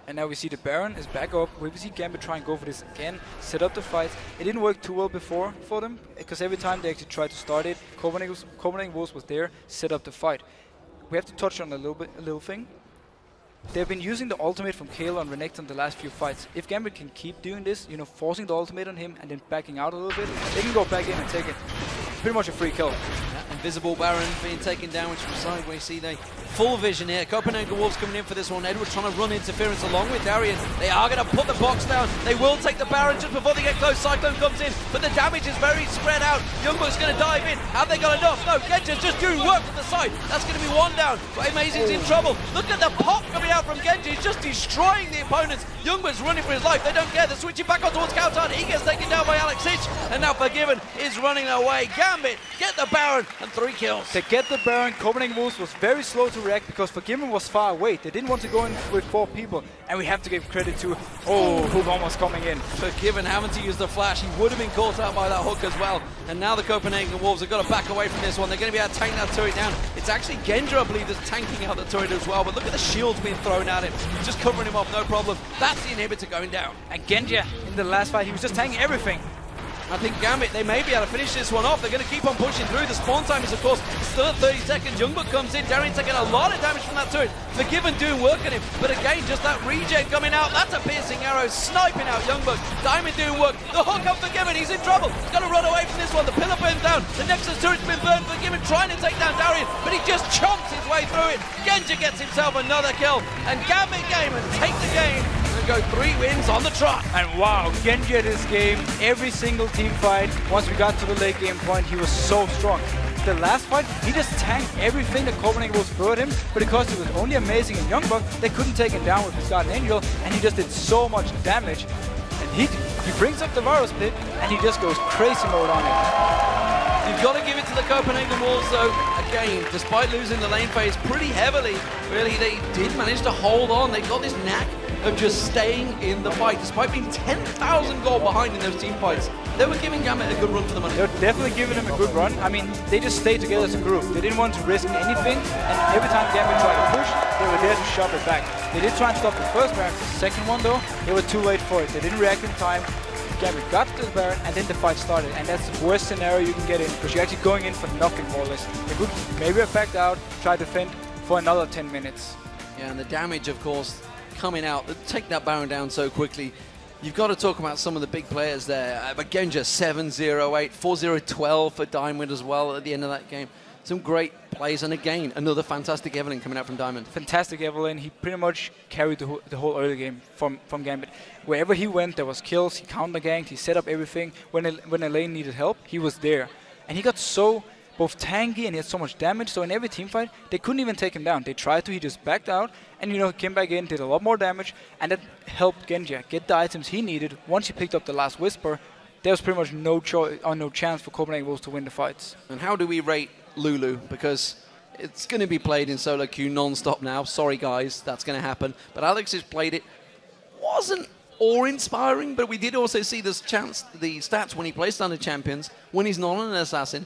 And now we see the Baron is back up. We see Gambit try and go for this again, set up the fight. It didn't work too well before for them, because every time they actually tried to start it, Copenhagen Wolves was there, set up the fight. We have to touch on a little thing. They've been using the ultimate from Kale on Renekton the last few fights. If Gambit can keep doing this, you know, forcing the ultimate on him and then backing out a little bit, they can go back in and take it. Pretty much a free kill. Yeah, invisible Baron being taken damage from sideways. See the full vision here. Copenhagen Wolves coming in for this one. Edward trying to run interference along with Darien. They are going to put the box down. They will take the Baron just before they get close. Cyclone comes in, but the damage is very spread out. Youngbuck's going to dive in. Have they got enough? No, Genji's just doing work from the side. That's going to be one down. But Amazing's in trouble. Look at the pop coming out from Genji. He's just destroying the opponents. Youngbuck's running for his life. They don't care. They're switching back on towards Kautar. He gets taken down by Alex Hitch. And now Forgiven is running away. Gambit get the Baron and 3 kills. To get the Baron, Copenhagen Wolves was very slow to react because Forgiven was far away. They didn't want to go in with 4 people. And we have to give credit to, Hook almost coming in. Forgiven having to use the flash. He would have been caught out by that hook as well. And now the Copenhagen Wolves have got to back away from this one. They're going to be able to tank that turret down. It's actually Gendra, I believe, that's tanking out the turret as well. But look at the shields being thrown at him. He's just covering him off, no problem. That's the inhibitor going down. And Genja, in the last fight, he was just tanking everything. I think Gambit, they may be able to finish this one off. They're going to keep on pushing through. The spawn time is, of course, still at 30 seconds. Youngbuck comes in. Darien taking a lot of damage from that turret. Forgiven doing work on him. But again, just that regen coming out. That's a piercing arrow sniping out Youngbuck. Diamond doing work. The hook up Forgiven. He's in trouble. He's got to run away from this one. The pillar burns down. The Nexus turret's been burned. Forgiven trying to take down Darien, but he just chomps his way through it. Genja gets himself another kill. And Gambit game and take the game. Go 3 wins on the trot. And wow, Genji at this game, every single team fight, once we got to the late game point, he was so strong. The last fight, he just tanked everything that Copenhagen Wolves threw at him, but because it was only Amazing and Youngbuck, they couldn't take him down with his Guardian Angel, and he just did so much damage. And he brings up the Varus Pit, and he just goes crazy mode on it. You've got to give it to the Copenhagen Wolves, though. Again, despite losing the lane phase pretty heavily, really, they did manage to hold on. They got this knack of just staying in the fight, despite being 10,000 gold behind in those team fights. They were giving Gambit a good run for the money. They were definitely giving him a good run. I mean, they just stayed together as a group. They didn't want to risk anything, and every time Gambit tried to push, they were there to shove it back. They did try and stop the first Baron. The second one, though, they were too late for it. They didn't react in time. Gambit got to the Baron, and then the fight started. And that's the worst scenario you can get in, because you're actually going in for nothing, more or less. They could maybe have backed out, try to defend for another 10 minutes. Yeah, and the damage, of course, coming out, take that Baron down so quickly. You've got to talk about some of the big players there. Genja 7-0-8, 4-0-12 for Diamond as well at the end of that game. Some great plays, and again, another fantastic Evelyn coming out from Diamond. Fantastic Evelyn. He pretty much carried the whole early game from Gambit. Wherever he went, there was kills. He counter-ganked. He set up everything. When a lane needed help, he was there. And he got so both tanky and he had so much damage, so in every team fight, they couldn't even take him down. They tried to, he just backed out, and you know, came back in, did a lot more damage, and that helped Genja get the items he needed. Once he picked up the last Whisper, there was pretty much no chance for Copenhagen Wolves to win the fights. And how do we rate Lulu? Because it's going to be played in solo queue non-stop now. Sorry guys, that's going to happen. But Alex has played it. Wasn't awe-inspiring, but we did also see the stats when he plays standard champions, when he's not an assassin.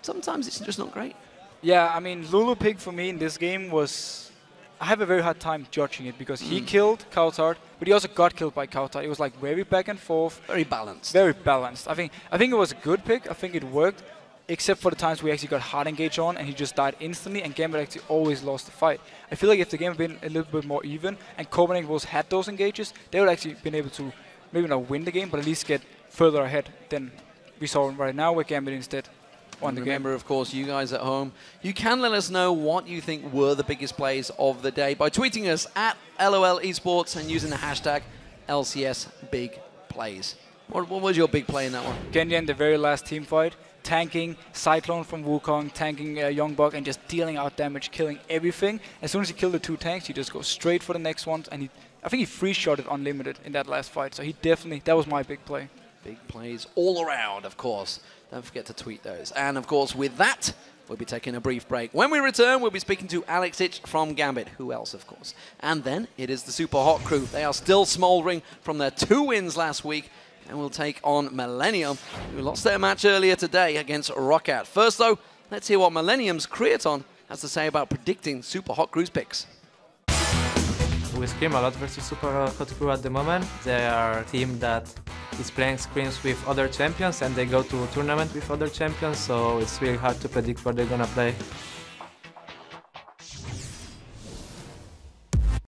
Sometimes it's just not great. Yeah, I mean, Lulu pick for me in this game was... I have a very hard time judging it because he killed Kautar, but he also got killed by Kautar. It was like very back and forth. Very balanced. Very balanced. I think it was a good pick. I think it worked, except for the times we actually got hard engage on and he just died instantly and Gambit actually always lost the fight. I feel like if the game had been a little bit more even and Copenhagen Wolves had those engages, they would actually been able to maybe not win the game, but at least get further ahead than we saw right now where Gambit instead won the game. Remember, of course, you guys at home, you can let us know what you think were the biggest plays of the day by tweeting us at LOL Esports and using the hashtag LCS Big Plays. What was your big play in that one? Genja in the very last team fight, tanking Cyclone from Wukong, tanking Youngbuck, and just dealing out damage, killing everything. As soon as he killed the 2 tanks, he just goes straight for the next one, and I think he free-shotted Unlimited in that last fight, so he definitely, that was my big play. Big plays all around, of course. Don't forget to tweet those. And, of course, with that, we'll be taking a brief break. When we return, we'll be speaking to Alex Ich from Gambit. Who else, of course? And then it is the Super Hot crew. They are still smouldering from their 2 wins last week, and will take on Millennium, who lost their match earlier today against Roccat. First, though, let's hear what Millennium's Creaton has to say about predicting Super Hot crew's picks. We scrim a lot versus Super Hot Crew at the moment. They are a team that is playing scrims with other champions and they go to a tournament with other champions, so it's really hard to predict what they're gonna play.